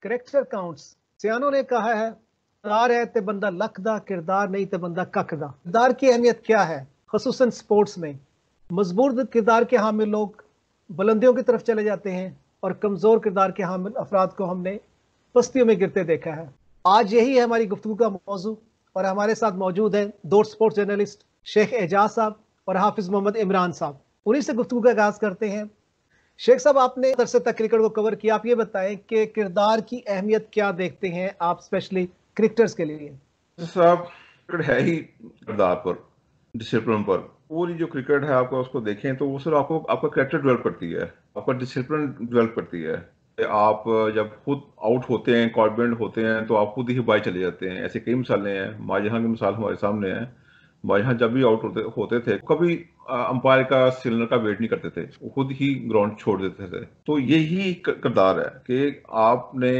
Character counts सियानों ने कहा है, किरदार है ते बंदा लख दा, किरदार नहीं ते बंदा कख दा। किरदार की अहमियत क्या है, खसूसन स्पोर्ट्स में? मजबूर किरदार के हामिल लोग बुलंदियों की तरफ चले जाते हैं और कमजोर किरदार के हामिल अफराद को हमने पस्तियों में गिरते देखा है। आज यही है हमारी गुफ्तगू का मौजू और हमारे साथ मौजूद हैं दो स्पोर्ट्स जर्नलिस्ट शेख एजाज साहब और हाफिज मोहम्मद इमरान साहब। उन्हीं से गुफ्तगू का आगाज करते हैं। शेख साहब, आपने अरसे तक क्रिकेट को कवर किया, आप ये बताएं कि किरदार की अहमियत क्या देखते हैं आप स्पेशली क्रिकेटर्स के लिए? साहब, क्रिकेट है ही किरदार पर, डिसिप्लिन पर। पूरी जो क्रिकेट है आपको उसको देखें तो वो सिर्फ आपको आपका कैरेक्टर डेवलप करती है, आपका डिसिप्लिन डेवलप करती है। आप जब खुद आउट होते हैं, कॉन्फिडेंट होते हैं, तो आप खुद ही बाहर चले जाते हैं। ऐसे कई मिसालें हैं, माजहां की मिसाल हमारे सामने है। माजहां जब भी आउट होते थे कभी अंपायर का सिग्नल का वेट नहीं करते थे, वो खुद ही ग्राउंड छोड़ देते थे। तो यही किरदार है कि आपने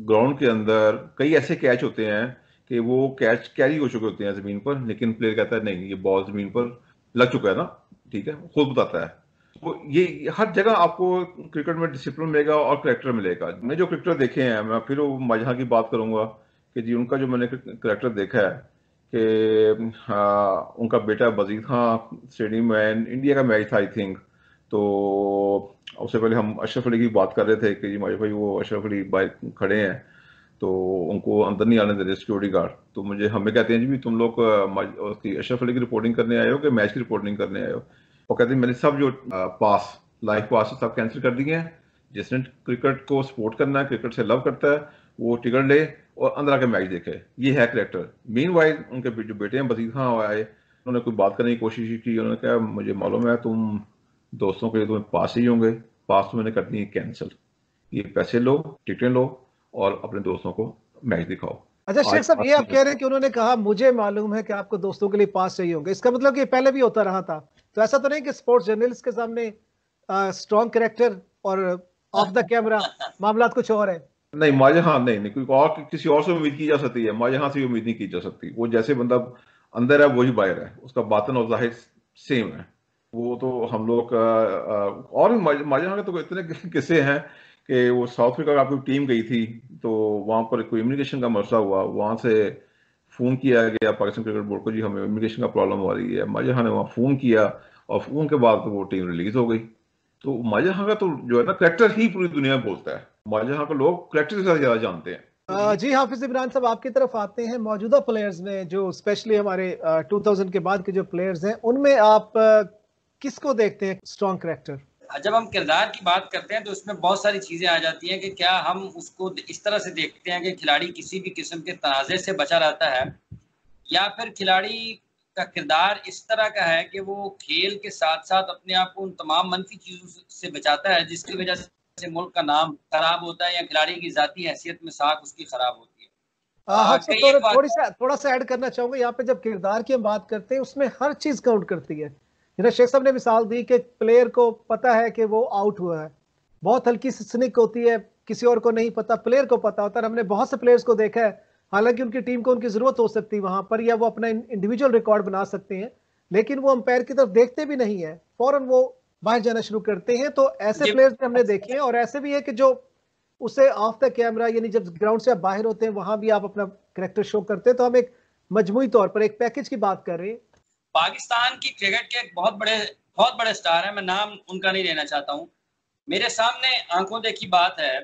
ग्राउंड के अंदर कई ऐसे कैच होते हैं कि वो कैच कैरी हो चुके होते हैं जमीन पर, लेकिन प्लेयर कहता है नहीं, ये बॉल जमीन पर लग चुका है ना, ठीक है, खुद बताता है। तो ये हर जगह आपको क्रिकेट में डिसिप्लिन मिलेगा और करेक्टर मिलेगा। मैंने जो क्रिकेटर देखे हैं, मैं फिर वो माजहा की बात करूंगा कि जी उनका जो मैंने करेक्टर देखा है कि उनका बेटा वजीर खान स्टेडियम में इंडिया का मैच था आई थिंक, तो उससे पहले हम अशरफ अली की बात कर रहे थे कि जी माजहा भाई वो अशरफ अली बाहर खड़े हैं तो उनको अंदर नहीं आने दे रहे सिक्योरिटी गार्ड। तो मुझे हमें कहते हैं जी भी तुम लोग उसकी अशरफ अली की रिपोर्टिंग करने आए हो कि मैच की रिपोर्टिंग करने आए हो? वो कहते हैं मैंने सब जो पास लाइफ पास सब कैंसिल कर दिए हैं। जिसने क्रिकेट को सपोर्ट करना है, क्रिकेट से लव करता है, वो टिकट ले और अंदर आके मैच देखे। ये है करेक्टर। मीन वाइज उनके जो बेटे हैं वसीर खां आए, उन्होंने कोई बात करने की कोशिश की। उन्होंने कहा मुझे मालूम है तुम दोस्तों के लिए तुम्हें पास ही होंगे, पास तो मैंने करनी है कैंसिल। ये पैसे लो, टिकटें लो और अपने दोस्तों को मैच दिखाओ। अच्छा शेख साहब, ये आप कह रहे हैं कि उन्होंने कहा मुझे मालूम है कि आपको दोस्तों के लिए पास चाहिए होंगे, इसका मतलब कि पहले भी होता रहा था? तो ऐसा तो नहीं कि स्पोर्ट्स जर्नलिस्ट के सामने स्ट्रॉन्ग कैरेक्टर और ऑफ द कैमरा मामला कुछ और है? नहीं, माजहां नहीं, नहीं कोई और किसी और से उम्मीद की जा सकती है, माजहां से उम्मीद नहीं की जा सकती। वो जैसे बंदा अंदर है वही बाहर है, उसका बातन और जाहिर सेम है। वो तो हम लोग और भी माजहां के तो इतने किस्से हैं कि वो साउथ अफ्रीका का आपकी टीम गई थी, तो वहां पर कोई इमिग्रेशन का मसला हुआ, वहां से फोन किया गया पाकिस्तान क्रिकेट बोर्ड को, जी हमें इमिग्रेशन का प्रॉब्लम हो रही है। माजहां ने वहां फोन किया और फोन के बाद तो वो टीम रिलीज हो गई। तो माजहां का तो जो है ना करेक्टर ही पूरी दुनिया में बोलता है। माजहां को लोग करेक्टर के साथ ज्यादा जानते हैं। जी हाफिज इमरान साहब, आपकी तरफ आते हैं। मौजूदा प्लेयर्स में जो स्पेशली हमारे 2000 के बाद के जो प्लेयर्स हैं, उनमें आप किसको देखते हैं स्ट्रॉन्ग कैरेक्टर? जब हम किरदार की बात करते हैं तो उसमें बहुत सारी चीजें आ जाती हैं कि क्या हम उसको इस तरह से देखते हैं कि खिलाड़ी किसी भी किस्म के तनाज़े से बचा रहता है, या फिर खिलाड़ी का किरदार इस तरह का है कि वो खेल के साथ साथ अपने आप को उन तमाम मनफी चीजों से बचाता है जिसकी वजह से मुल्क का नाम खराब होता है या खिलाड़ी की जाती हैसियत में साख उसकी खराब होती है। थोड़ा सा ऐड करना चाहूंगा यहाँ पे। जब किरदार की हम बात करते हैं उसमें हर चीज काउंट करती है। जैसे शेख साहब ने मिसाल दी कि प्लेयर को पता है कि वो आउट हुआ है, बहुत हल्की सी स्निक होती है, किसी और को नहीं पता, प्लेयर को पता होता है। हमने बहुत से प्लेयर्स को देखा है, हालांकि उनकी टीम को उनकी जरूरत हो सकती है वहां पर, या वो अपना इंडिविजुअल रिकॉर्ड बना सकते हैं, लेकिन वो अंपायर की तरफ देखते भी नहीं है, फौरन वो बाहर जाना शुरू करते हैं। तो ऐसे प्लेयर्स भी हमने देखे हैं, और ऐसे भी है कि जो उसे ऑफ द कैमरा, यानी जब ग्राउंड से आप बाहर होते हैं वहां भी आप अपना कैरेक्टर शो करते हैं। तो हम एक मजमूई तौर पर एक पैकेज की बात कर रहे हैं। पाकिस्तान की क्रिकेट के एक बहुत बड़े स्टार हैं, मैं नाम उनका नहीं लेना चाहता हूं। मेरे सामने आंखों देखी बात है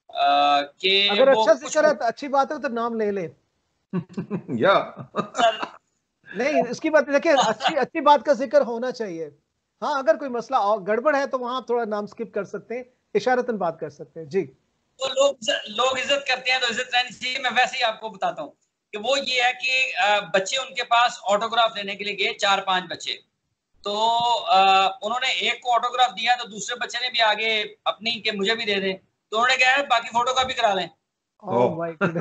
कि अगर अच्छा जिक्र है तो अच्छी बात है, तो नाम ले ले। या नहीं, इसकी बात देखिए, अच्छी बात का जिक्र होना चाहिए। हाँ, अगर कोई मसला गड़बड़ है तो वहां थोड़ा नाम स्किप कर सकते हैं, इशारतन बात कर सकते हैं जी। तो लोग इज्जत करते हैं तो इज्जत रहनी चाहिए। मैं वैसे ही आपको बताता हूँ कि वो ये है कि बच्चे उनके पास ऑटोग्राफ लेने के लिए गए, 4-5 बच्चे। तो उन्होंने एक को ऑटोग्राफ दिया तो दूसरे बच्चे ने भी आगे अपनी के मुझे भी दे दें, तो उन्होंने कहा बाकी फोटो कॉपी करा लें। Oh my God.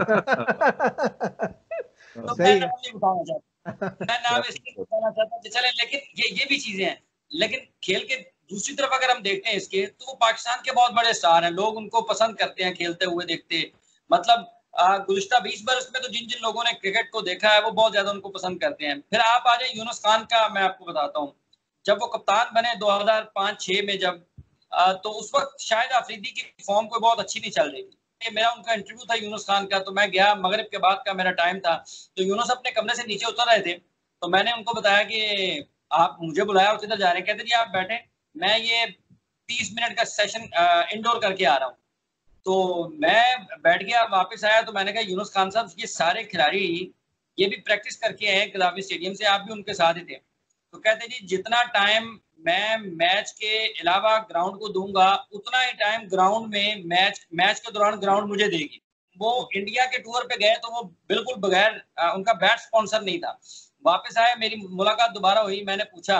तो मैं नाम नहीं बताना चाहता, मैं नाम इसलिए बताना चाहता हूँ चले, लेकिन ये भी चीजें हैं। लेकिन खेल के दूसरी तरफ अगर हम देखते हैं इसके, तो वो पाकिस्तान के बहुत बड़े स्टार हैं, लोग उनको पसंद करते हैं खेलते हुए देखते। मतलब गुज़िश्ता 20 बरस में तो जिन जिन लोगों ने क्रिकेट को देखा है वो बहुत ज्यादा उनको पसंद करते हैं। फिर आप आ जाए यूनुस खान का, मैं आपको बताता हूँ, जब वो कप्तान बने 2005-6 में, जब तो उस वक्त शायद अफरीदी की फॉर्म कोई बहुत अच्छी नहीं चल रही थी, मेरा उनका इंटरव्यू था यूनुस खान का, तो मैं गया, मगरिब के बाद का मेरा टाइम था, तो यूनुस अपने कमरे से नीचे उतर रहे थे, तो मैंने उनको बताया कि आप मुझे बुलाया और किधर जा रहे हैं? कहते जी आप बैठे, मैं ये 30 मिनट का सेशन इंडोर करके आ रहा हूँ। तो मैं बैठ गया, वापस आया तो मैंने कहा यूनुस खान साहब ये सारे खिलाड़ी ये भी प्रैक्टिस करके आए हैं कदाफी स्टेडियम से, आप भी उनके साथ ही थे। तो कहते जी जितना टाइम मैं मैच के अलावा ग्राउंड को दूंगा उतना ही टाइम ग्राउंड में मैच के दौरान ग्राउंड मुझे देगी। वो इंडिया के टूर पे गए तो वो बिल्कुल बगैर उनका बैट स्पॉन्सर नहीं था। वापस आए, मेरी मुलाकात दोबारा हुई, मैंने पूछा,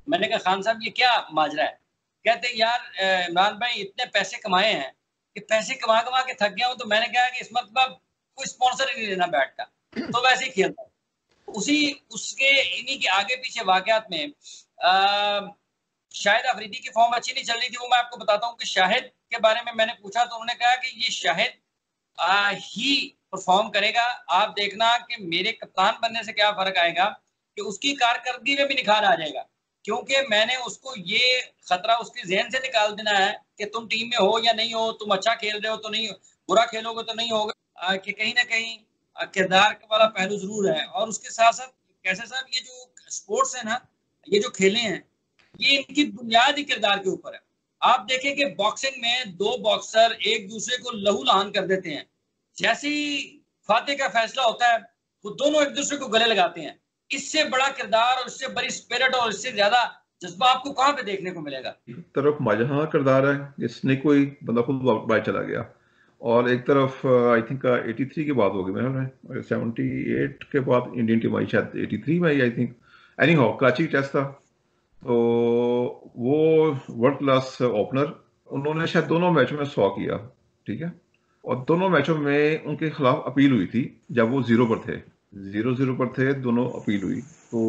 मैंने कहा खान साहब ये क्या माजरा है? कहते यार इमरान भाई इतने पैसे कमाए हैं कि पैसे कमा कमा के थक गया हूँ, तो मैंने कहा कि इस मतलब कोई स्पॉन्सर ही नहीं लेना बैट का, तो वैसे ही खेलता हूँ। उसी उसके इन्हीं के आगे पीछे वाकयात में शाहिद अफरीदी की फॉर्म अच्छी नहीं चल रही थी, वो मैं आपको बताता हूँ कि शाहिद के बारे में मैंने पूछा तो उन्होंने कहा कि ये शाहिद ही परफॉर्म करेगा, आप देखना कि मेरे कप्तान बनने से क्या फर्क आएगा कि उसकी कारकर्दगी में भी निखार आ जाएगा, क्योंकि मैंने उसको ये खतरा उसके जहन से निकाल देना है कि तुम टीम में हो या नहीं हो, तुम अच्छा खेल रहे हो तो नहीं, बुरा खेलोगे तो नहीं होगा, कि कहीं ना कहीं किरदार वाला पहलू जरूर है। और उसके साथ साथ कैसे साहब ये जो स्पोर्ट्स है ना, ये जो खेले हैं, ये इनकी बुनियाद ही किरदार के ऊपर है। आप देखें कि बॉक्सिंग में दो बॉक्सर एक दूसरे को लहू लहान कर देते हैं, जैसे ही फाते का फैसला होता है वो दोनों एक दूसरे को गले लगाते हैं। इससे बड़ा किरदार और इससे बड़ी स्पिरिट और इससे ज्यादा जज्बा आपको कहां पे देखने को मिलेगा? एक तरफ माजहा किरदार है, जिसने कोई बंदा खुद बाहर चला गया, और एक तरफ आई थिंक 83 की बात होगी मेरे में, 78 के बाद इंडियन टीम आई शायद 83 में I think, anyhow Karachi test था, तो वो वर्ल्ड क्लास ओपनर, उन्होंने शायद दोनों मैचों में 100 किया, ठीक है, और दोनों मैचों में उनके खिलाफ अपील हुई थी जब वो 0 पर थे, 0-0 पर थे, दोनों अपील हुई, तो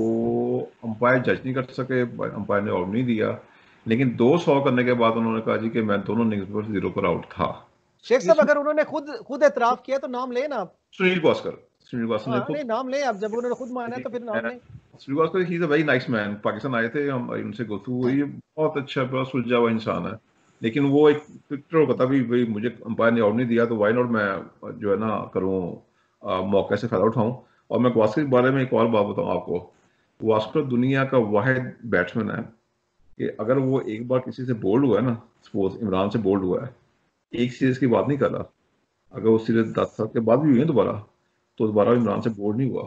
अंपायर जज नहीं कर सके, अंपायर ने आउट नहीं दिया, लेकिन 200 करने के बाद उन्होंने कहा जी कि मैं दोनों इनिंग्स पर 0 पर आउट था। शेख साहब अगर उन्होंने खुद एतराफ किया तो नाम लें ना आप। सुनील गावस्कर ने खुद, नहीं नाम लें आप, जब उन्होंने खुद माना है तो फिर नाम लें। Sunil Gavaskar he is a very nice man, Pakistan आए थे, हम उनसे गुफ्तगू हुई, बहुत अच्छा, बड़ा सुलझा हुआ इंसान है, लेकिन वो एक ट्विटर होता था भी भाई मुझे अंपायर ने आउट नहीं दिया तो वाई नॉट मैं जो है ना करूँ, मौके से फायदा उठाऊं। और मैं गावस्कर के बारे में एक और बात बताऊं आपको, गावस्कर दुनिया का वाहिद बैट्समैन है कि अगर वो एक बार किसी से बोल्ड हुआ है ना, सपोज इमरान से बोल्ड हुआ है, एक सीरीज की बात नहीं कर रहा, अगर वो सीरीज 10 साल के बाद भी हुई है दोबारा, तो दोबारा इमरान से बोल्ड नहीं हुआ,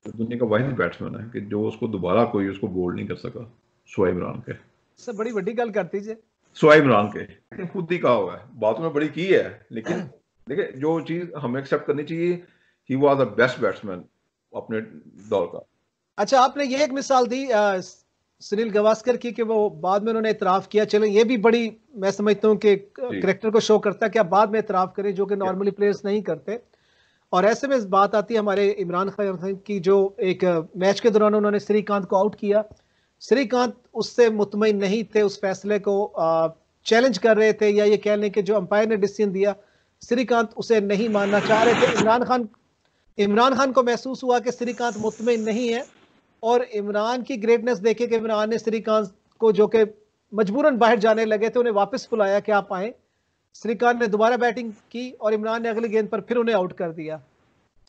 तो दुनिया का वाहिद बैट्समैन है कि जो उसको दोबारा कोई उसको बोल्ड नहीं कर सका, सिवाय इमरान के। सब बड़ी बड़ी गल करती है, सिवाय इमरान के, खुद ही कहा हुआ है, बातों में बड़ी की है, लेकिन देखिए जो चीज हमें एक्सेप्ट करनी चाहिए, he was the best batsman अपने दौर का। अच्छा आपने ये एक मिसाल दी सुनील गावस्कर की कि वो बाद में उन्होंने इतराफ किया, चलो ये भी बड़ी मैं समझता हूँ कि करेक्टर को शो करता है कि आप बाद में इतराफ करें, जो कि नॉर्मली प्लेयर्स नहीं करते। और ऐसे में इस बात आती है हमारे इमरान खान की, जो एक मैच के दौरान उन्होंने श्रीकांत को आउट किया, श्रीकांत उससे मुतमईन नहीं थे, उस फैसले को चैलेंज कर रहे थे, या ये कह लें कि जो अंपायर ने डिसीजन दिया श्रीकांत उसे नहीं मानना चाह रहे थे। इमरान खान को महसूस हुआ कि श्रीकांत मुतमईन नहीं है, और इमरान की ग्रेटनेस देखे कि इमरान ने श्रीकांत को, जो कि मजबूरन बाहर जाने लगे थे, उन्हें वापस बुलाया कि आप आए। श्रीकांत ने दोबारा बैटिंग की और इमरान ने अगली गेंद पर फिर उन्हें आउट कर दिया।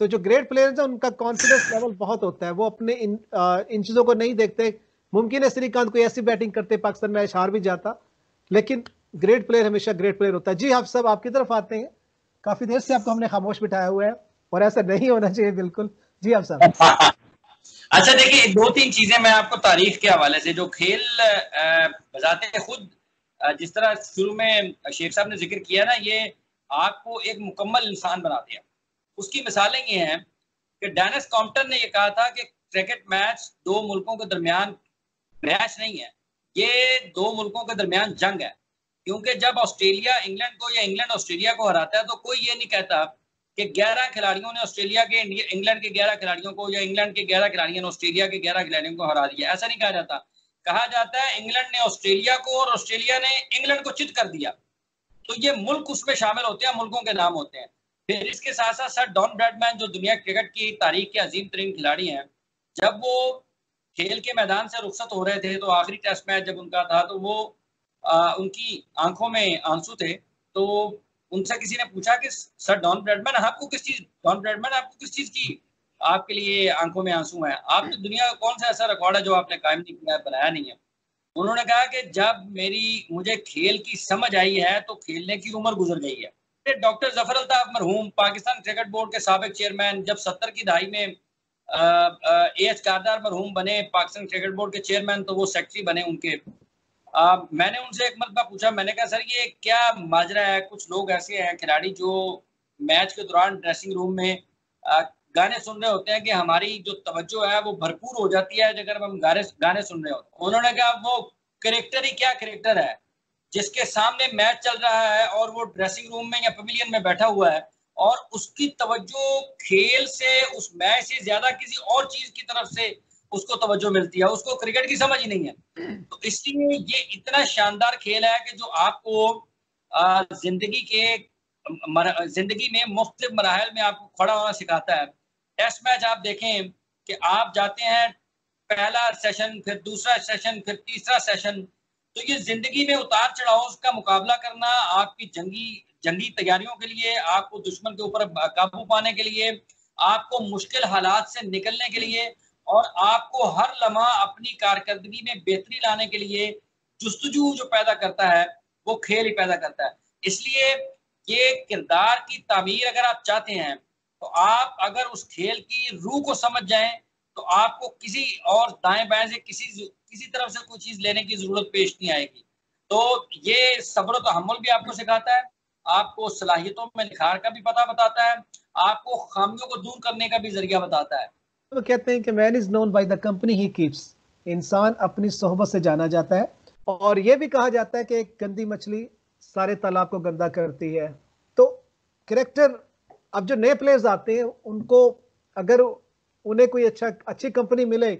तो जो ग्रेट प्लेयर्स हैं उनका कॉन्फिडेंस लेवल बहुत होता है, वो अपने इन चीज़ों को नहीं देखते। मुमकिन है श्रीकांत कोई ऐसी बैटिंग करते पाकिस्तान मैच हार भी जाता, लेकिन ग्रेट प्लेयर हमेशा ग्रेट प्लेयर होता है। जी आप सब आपकी तरफ आते हैं, काफ़ी देर से आपको हमने खामोश बिठाया हुआ है और ऐसा नहीं होना चाहिए बिल्कुल। जी आप सब। अच्छा देखिए, दो तीन चीजें मैं आपको तारीख के हवाले से, जो खेल बजाते खुद जिस तरह शुरू में शेख साहब ने जिक्र किया ना, ये आपको एक मुकम्मल इंसान बनाते हैं। उसकी मिसालें ये हैं कि डेनिस कॉम्पटन ने ये कहा था कि क्रिकेट मैच दो मुल्कों के दरमियान मैच नहीं है, ये दो मुल्कों के दरमियान जंग है। क्योंकि जब ऑस्ट्रेलिया इंग्लैंड को या इंग्लैंड ऑस्ट्रेलिया को हराता है तो कोई ये नहीं कहता कि 11 खिलाड़ियों ने ऑस्ट्रेलिया के इंग्लैंड के 11 खिलाड़ियों को, या इंग्लैंड के 11 खिलाड़ियों ने ऑस्ट्रेलिया के 11 खिलाड़ियों को हरा दिया, ऐसा नहीं कहा जाता। कहा जाता है इंग्लैंड ने ऑस्ट्रेलिया को और ऑस्ट्रेलिया ने इंग्लैंड को चित कर दिया। तो ये मुल्क उसमें शामिल होते हैं, मुल्कों के नाम होते हैं। फिर इसके साथ साथ सर डॉन ब्रैडमैन, जो दुनिया क्रिकेट की तारीख के अजीम तरीन खिलाड़ी हैं, जब वो खेल के मैदान से रुखसत हो रहे थे, तो आखिरी टेस्ट मैच जब उनका था, तो वो उनकी आंखों में आंसू थे। तो उनसे किसी ने पूछा कि सर डॉन ब्रैडमैन आपको किस चीज की आपके लिए आंखों में आंसू हैं, आप तो दुनिया का कौन सा ऐसा रिकॉर्ड है जो आपने कायम नहीं किया है, बनाया नहीं है। उन्होंने कहा कि जब मुझे खेल की समझ आई है तो खेलने की उम्र गुजर गई है। डॉक्टर जफर अल्ताफ मरहूम पाकिस्तान क्रिकेट बोर्ड के साबिक चेयरमैन, जब 70 की दहाई में एएच कारदार मरहूम बने पाकिस्तान क्रिकेट बोर्ड के चेयरमैन, तो वो सेक्रेटरी बने उनके। मैंने उनसे एक मरतबा पूछा, मैंने कहा सर ये क्या माजरा है, कुछ लोग ऐसे हैं खिलाड़ी जो मैच के दौरान ड्रेसिंग रूम में गाने सुन रहे होते हैं कि हमारी जो तवज्जो है वो भरपूर हो जाती है अगर हम गाने सुन रहे होते हैं। उन्होंने कहा वो करेक्टर ही क्या करेक्टर है, जिसके सामने मैच चल रहा है और वो ड्रेसिंग रूम में या पवेलियन में बैठा हुआ है और उसकी तवज्जो खेल से, उस मैच से ज्यादा किसी और चीज की तरफ से उसको तवज्जो मिलती है, उसको क्रिकेट की समझ ही नहीं है। तो इसलिए ये इतना शानदार खेल है कि जो आपको जिंदगी में मुख्तलिफ मराहल में आपको खड़ा होना सिखाता है। टेस्ट मैच आप देखें कि आप जाते हैं, पहला सेशन, फिर दूसरा सेशन, फिर तीसरा सेशन, तो ये जिंदगी में उतार चढ़ाव का मुकाबला करना, आपकी जंगी तैयारियों के लिए, आपको दुश्मन के ऊपर काबू पाने के लिए, आपको मुश्किल हालात से निकलने के लिए और आपको हर लम्हा अपनी कारकर्दगी में बेहतरी लाने के लिए जुस्तजू जो पैदा करता है वो खेल ही पैदा करता है। इसलिए ये किरदार की तामीर अगर आप चाहते हैं तो आप अगर उस खेल की रूह को समझ जाएं तो आपको किसी और दाएं बाएं से किसी तरफ से कोई चीज लेने की जरूरत पेश नहीं आएगी। तो ये सब्र व तहम्मुल भी आपको सिखाता है, आपको सलाहियतों में निखार का भी पता बताता है, आपको खामियों को दूर करने का भी जरिया बताता है। तो कहते हैं कि man is known by the company he keeps, इंसान अपनी सोहबत से जाना जाता है। और यह भी कहा जाता है कि एक गंदी मछली सारे तालाब को गंदा करती है। तो कैरेक्टर, अब जो नए प्लेयर्स आते हैं उनको अगर उन्हें कोई अच्छी कंपनी मिले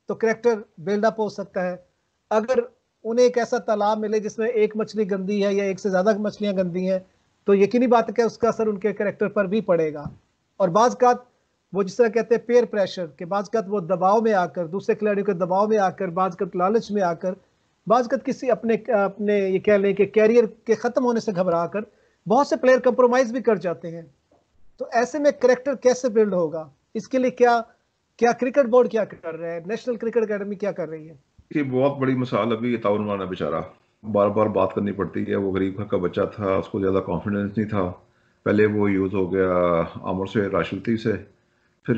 तो कैरेक्टर बिल्डअप हो सकता है। अगर उन्हें एक ऐसा तालाब मिले जिसमें एक मछली गंदी है या एक से ज्यादा मछलियां गंदी हैं तो यकीनी बात है कि उसका असर उनके कैरेक्टर पर भी पड़ेगा। और बाज़ कात वो जिस तरह कहते हैं पेयर प्रेशर के, बाज़ कात वो दबाव में आकर, दूसरे खिलाड़ियों के दबाव में आकर, बाज़ कात लालच में आकर, बाज़ कात किसी अपने ये कह लें कि कैरियर के ख़त्म होने से घबरा कर बहुत से प्लेयर कंप्रोमाइज़ भी कर जाते हैं। तो ऐसे में कैरेक्टर कैसे बिल्ड होगा, इसके लिए क्या क्रिकेट बोर्ड क्या कर रहा है, नेशनल क्रिकेट अकेडमी क्या कर रही है? कि बहुत बड़ी मिसाल अभी ताउन वाला बेचारा, बार बार बात करनी पड़ती है। वो गरीब घर का बच्चा था, उसको ज़्यादा कॉन्फिडेंस नहीं था। पहले वो यूज़ हो गया आमर से राशुल्ती से, फिर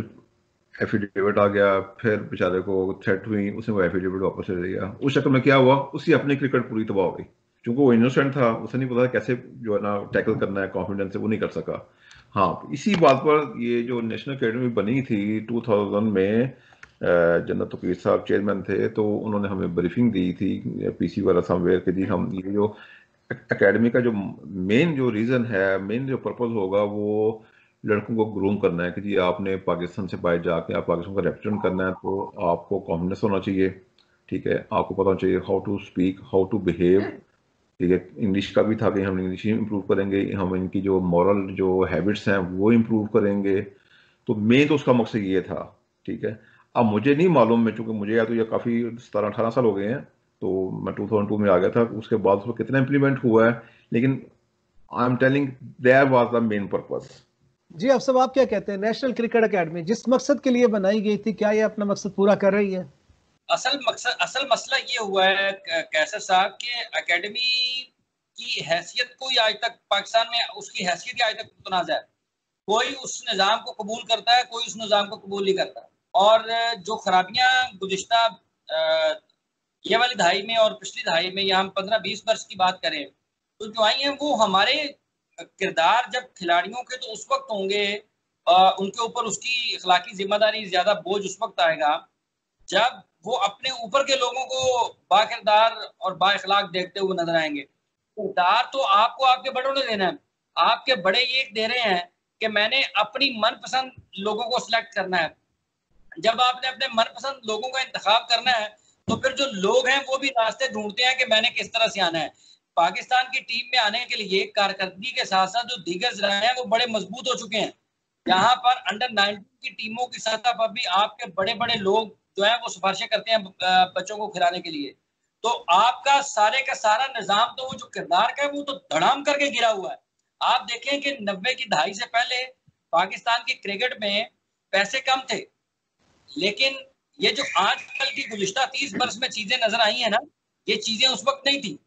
एफिडेविट आ गया, फिर बेचारे को थ्रेट हुई, उसने वो एफिडेविट वापस ले लिया। उस चक्कर में क्या हुआ, उसकी अपनी क्रिकेट पूरी तबाह हो गई। क्योंकि वो इनोसेंट था, उसे नहीं पता कैसे जो है ना टैकल करना है, कॉन्फिडेंस से वो नहीं कर सका। हाँ, इसी बात पर ये जो नेशनल अकेडमी बनी थी 2000 में, जनरल तौकीर साहब चेयरमैन थे, तो उन्होंने हमें ब्रीफिंग दी थी पीसी वाला समवेयर के जी, हम ये जो एकेडमी का जो मेन जो रीज़न है, मेन जो पर्पज़ होगा वो लड़कों को ग्रूम करना है कि जी आपने पाकिस्तान से बाहर जाके आप पाकिस्तान का रिप्रेजेंट करना है, तो आपको कॉन्फिडेंस होना चाहिए, ठीक है, आपको पता होना चाहिए how to speak, how to behave, ठीक है। इंग्लिश का भी था कि हम इंग्लिश इंप्रूव करेंगे, हम इनकी जो मॉरल जो हैबिट्स हैं वो इम्प्रूव करेंगे। तो मेन तो उसका मकसद ये था, ठीक है। अब मुझे नहीं मालूम, मैं चूँकि मुझे या तो ये काफ़ी 17-18 साल हो गए हैं, तो मैं 2002 में आ गया था, उसके बाद उसमें कितना इम्प्लीमेंट हुआ है, लेकिन I am telling there was the main purpose. जी अफसर, आप क्या कहते हैं, नेशनल क्रिकेट अकेडमी जिस मकसद के लिए बनाई गई थी, क्या ये अपना मकसद पूरा कर रही है? असल मसला ये हुआ है कैसर साहब के एकेडमी की हैसियत कोई आज तक पाकिस्तान में, उसकी हैसियत आज तक मुतनाज़ है। कोई उस निज़ाम को कबूल करता है, कोई उस निज़ाम को कबूल नहीं करता। और जो खराबियां गुज़िश्ता ये वाली दहाई में और पिछली दहाई में, या हम 15-20 वर्ष की बात करें, तो जो आई हैं वो हमारे किरदार जब खिलाड़ियों के तो उस वक्त होंगे, उनके ऊपर उसकी अखलाकी जिम्मेदारी ज्यादा बोझ उस वक्त आएगा जब वो अपने ऊपर के लोगों को बाकिरदार और बाइखलाक देखते हुए नजर आएंगे। किरदार तो आपको आपके बड़ों ने देना है। आपके बड़े ये दे रहे हैं कि मैंने अपनी मनपसंद लोगों को सिलेक्ट करना है। जब आपने अपने मनपसंद लोगों का इंतखाब करना है तो फिर जो लोग हैं वो भी रास्ते ढूंढते हैं कि मैंने किस तरह से आना है। पाकिस्तान की टीम में आने के लिए कारकर्दगी के साथ साथ जो दीगर ज़राए हैं वो बड़े मजबूत हो चुके हैं। यहाँ पर अंडर 19 की टीमों की सतह पर भी आपके बड़े बड़े लोग जो है वो सिफारिशें करते हैं बच्चों को खिलाने के लिए। तो आपका सारे का सारा निजाम तो वो जो किरदार का है वो तो धड़ाम करके गिरा हुआ है। आप देखें कि 90 की दहाई से पहले पाकिस्तान के क्रिकेट में पैसे कम थे, लेकिन ये जो आजकल की गुज़िश्ता 30 वर्ष में चीजें नजर आई है ना, ये चीजें उस वक्त नहीं थी।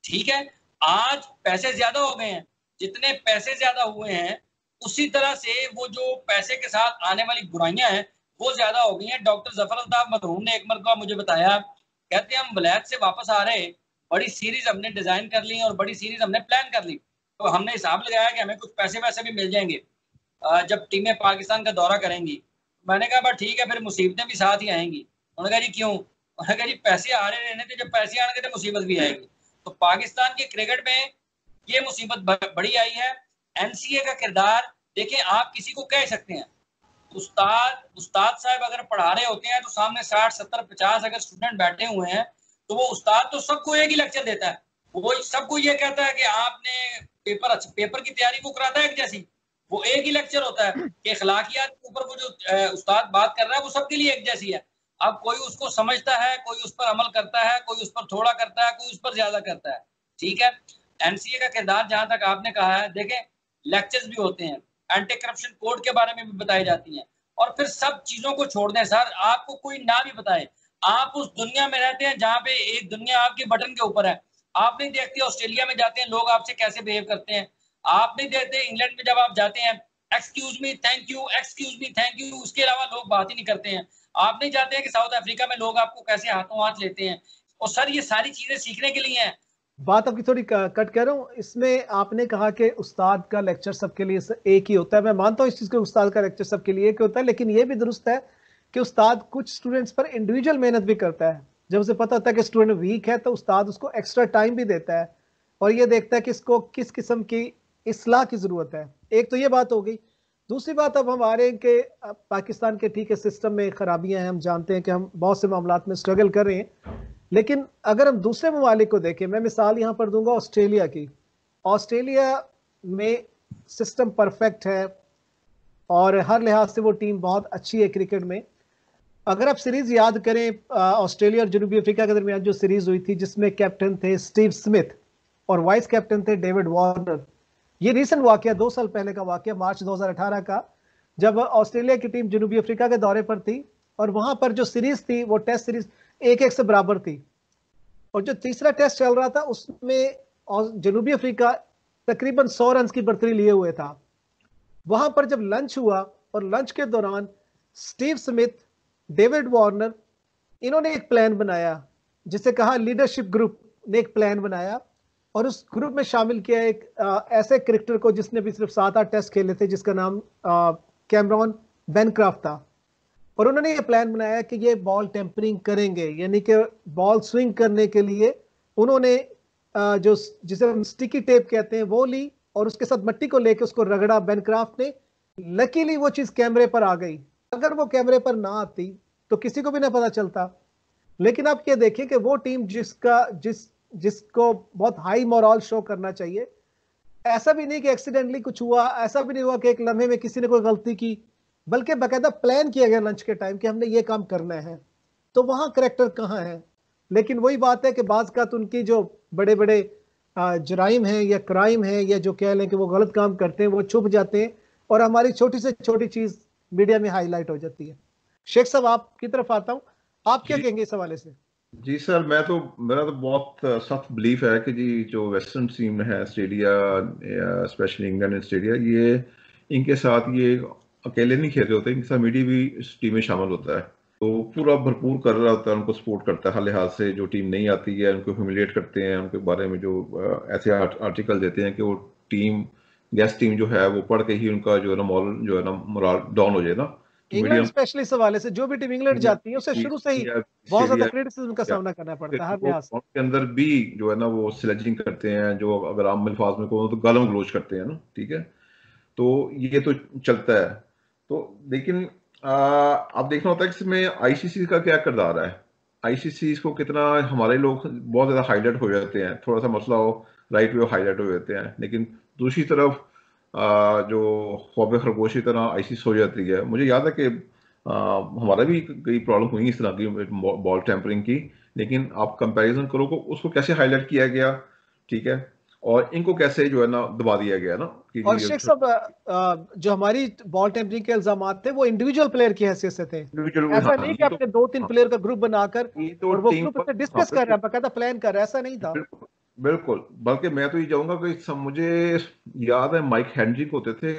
ठीक है, आज पैसे ज्यादा हो गए हैं, जितने पैसे ज्यादा हुए हैं उसी तरह से वो जो पैसे के साथ आने वाली बुराइयां हैं वो ज्यादा हो गई हैं। डॉक्टर जफर अल्ताफ मरहूम ने एक मरतबा मुझे बताया, कहते हैं हम वलायत से वापस आ रहे, बड़ी सीरीज हमने डिजाइन कर ली और बड़ी सीरीज हमने प्लान कर ली, तो हमने हिसाब लगाया कि हमें कुछ पैसे वैसे भी मिल जाएंगे जब टीमें पाकिस्तान का दौरा करेंगी। मैंने कहा बस ठीक है, फिर मुसीबतें भी साथ ही आएंगी। उन्होंने कहा जी क्यों? उन्होंने कहा जी पैसे आ रहे रहने थे, जब पैसे आएंगे तो मुसीबत भी आएगी। तो पाकिस्तान के क्रिकेट में ये मुसीबत बड़ी आई है। एनसीए का किरदार देखें, आप किसी को कह सकते हैं, उस्ताद साहब अगर पढ़ा रहे होते हैं तो सामने 60 70 50 अगर स्टूडेंट बैठे हुए हैं तो वो उस्ताद तो सबको एक ही लेक्चर देता है, वो सबको ये कहता है कि आपने पेपर की तैयारी को कराता है एक जैसी, वो एक ही लेक्चर होता है कि अखलाकियात के ऊपर वो जो उस्ताद बात कर रहा है वो सबके लिए एक जैसी है। अब कोई उसको समझता है, कोई उस पर अमल करता है, कोई उस पर थोड़ा करता है, कोई उस पर ज्यादा करता है। ठीक है, एनसीए का किरदार जहां तक आपने कहा है, देखें लेक्चर्स भी होते हैं, एंटी करप्शन कोड के बारे में भी बताई जाती हैं, और फिर सब चीजों को छोड़ दें सर, आपको कोई ना भी बताए, आप उस दुनिया में रहते हैं जहां पे एक दुनिया आपके बटन के ऊपर है। आप नहीं देखते ऑस्ट्रेलिया में जाते हैं लोग आपसे कैसे बिहेव करते हैं, आप नहीं देखते इंग्लैंड में जब आप जाते हैं excuse me thank you, excuse me thank you, उसके अलावा लोग बात ही नहीं करते हैं। आप नहीं जाते हैं कि साउथ अफ्रीका में लोग आपको कैसे हाथों हाथ लेते हैं। और सर ये सारी चीजें सीखने के लिए हैं। बात आपकी थोड़ी कट कर रहा हूँ इसमें। आपने कहा कि उस्ताद का लेक्चर सबके लिए एक ही होता है, मैं मानता हूँ इस चीज़ को, उस्ताद का लेक्चर सबके लिए एक होता है, लेकिन ये भी दुरुस्त है कि उस्ताद कुछ स्टूडेंट्स पर इंडिविजुअल मेहनत भी करता है। जब उसे पता होता है कि स्टूडेंट वीक है तो उस्ताद उसको एक्स्ट्रा टाइम भी देता है और ये देखता है कि इसको किस किस्म की इस्लाह की ज़रूरत है। एक तो ये बात हो गई। दूसरी बात, अब हम आ रहे हैं कि पाकिस्तान के ठीक है सिस्टम में खराबियां हैं, हम जानते हैं कि हम बहुत से मामलात में स्ट्रगल कर रहे हैं, लेकिन अगर हम दूसरे ममालिक को देखें, मैं मिसाल यहाँ पर दूंगा ऑस्ट्रेलिया की। ऑस्ट्रेलिया में सिस्टम परफेक्ट है और हर लिहाज से वो टीम बहुत अच्छी है क्रिकेट में। अगर आप सीरीज याद करें ऑस्ट्रेलिया और जनूबी अफ्रीका के दरमियान जो सीरीज हुई थी जिसमें कैप्टन थे स्टीव स्मिथ और वाइस कैप्टन थे डेविड वार्नर, ये रिसेंट वाकया 2 साल पहले का वाकया, मार्च 2018 का, जब ऑस्ट्रेलिया की टीम जनूबी अफ्रीका के दौरे पर थी और वहां पर जो सीरीज थी वो टेस्ट सीरीज 1-1 से बराबर थी और जो तीसरा टेस्ट चल रहा था उसमें जनूबी अफ्रीका तकरीबन 100 रन की बढ़तरी लिए हुए था। वहां पर जब लंच हुआ और लंच के दौरान स्टीव स्मिथ, डेविड वार्नर, इन्होंने एक प्लान बनाया जिसे कहा लीडरशिप ग्रुप ने एक प्लान बनाया और उस ग्रुप में शामिल किया एक ऐसे क्रिकेटर को जिसने भी सिर्फ 7-8 टेस्ट खेले थे, जिसका नाम कैमरॉन बेनक्राफ्ट था। और उन्होंने ये प्लान बनाया कि ये बॉल टेम्परिंग करेंगे, यानी कि बॉल स्विंग करने के लिए उन्होंने जो जिसे हम स्टिकी टेप कहते हैं वो ली और उसके साथ मट्टी को लेके उसको रगड़ा बेनक्राफ्ट ने। लकीली वो चीज कैमरे पर आ गई, अगर वो कैमरे पर ना आती तो किसी को भी ना पता चलता। लेकिन आप ये देखिए कि वो टीम जिसको बहुत हाई मोरल शो करना चाहिए, ऐसा भी नहीं कि एक्सीडेंटली कुछ हुआ, ऐसा भी नहीं हुआ कि एक लम्हे में किसी ने कोई गलती की, बल्कि बाकायदा प्लान किया गया लंच के टाइम कि हमने ये काम करना है। तो वहां करेक्टर कहाँ है? लेकिन वही बात है कि बाज़ का उनकी जो बड़े बड़े जराइम है या क्राइम है या जो कह लें कि वो गलत काम करते हैं वो छुप जाते हैं और हमारी छोटी से छोटी चीज मीडिया में हाईलाइट हो जाती है। शेख साहब आपकी तरफ आता हूँ, आप क्या कहेंगे इस हवाले से? जी सर, मेरा तो बहुत सख्त बिलीफ है कि जी जो वेस्टर्न टीम है ऑस्ट्रेलिया, स्पेशली इंग्लैंड और ऑस्ट्रेलिया, ये इनके साथ ये अकेले नहीं खेल रहे होते, इनके साथ मीडिया भी इस टीम में शामिल होता है, तो पूरा भरपूर कर रहा होता है, उनको सपोर्ट करता है हर लिहाज से। जो टीम नहीं आती है उनको ह्यूमिलिएट करते हैं, उनके बारे में जो ऐसे आर्टिकल देते हैं कि वो टीम गेस्ट टीम जो है वो पढ़ के ही उनका जो है ना मॉरल जो है ना मोरल डाउन हो जाए ना। इंग्लैंड स्पेशली इस हवाले से जो भी टीम इंग्लैंड जाती है उसे शुरू से ही बहुत ज्यादा क्रिटिसिज्म का सामना करना पड़ता है हर लिहाज से। उनके अंदर भी जो है ना वो स्लेजिंग करते हैं, जो अगर आम अल्फाज में कहूँ तो गालम गलोच करते हैं ना, ठीक है, तो ये तो चलता है। तो लेकिन अब देखना होता है कि इसमें आईसीसी का क्या किरदार है। आईसीसी को कितना हमारे लोग बहुत ज़्यादा हाईलाइट हो जाते हैं, थोड़ा सा मसला हो राइट वे हाईलाइट हो जाते हैं, लेकिन दूसरी तरफ जो ख्वाब खरगोश की तरह आईसीसी हो जाती है। मुझे याद है कि हमारा भी कई प्रॉब्लम हुई इस तरह की बॉल टेम्परिंग की, लेकिन आप कंपैरिजन करो को उसको कैसे हाईलाइट किया गया, ठीक है, और इनको कैसे जो है ना दबा दिया गया ना कि और शेख साहब जो हमारी बॉल टेम्परिंग के इल्जाम थे वो इंडिविजुअल प्लेयर की हैसियत से थे, ऐसा नहीं कि अपने 2-3 प्लेयर का ग्रुप बनाकर और वो ग्रुप से डिस्कस कर रहा है, बकायदा प्लान कर रहा है, ऐसा नहीं था। बिल्कुल, बल्कि मैं तो ये चाहूंगा कि मुझे याद है माइक हेनरिक होते थे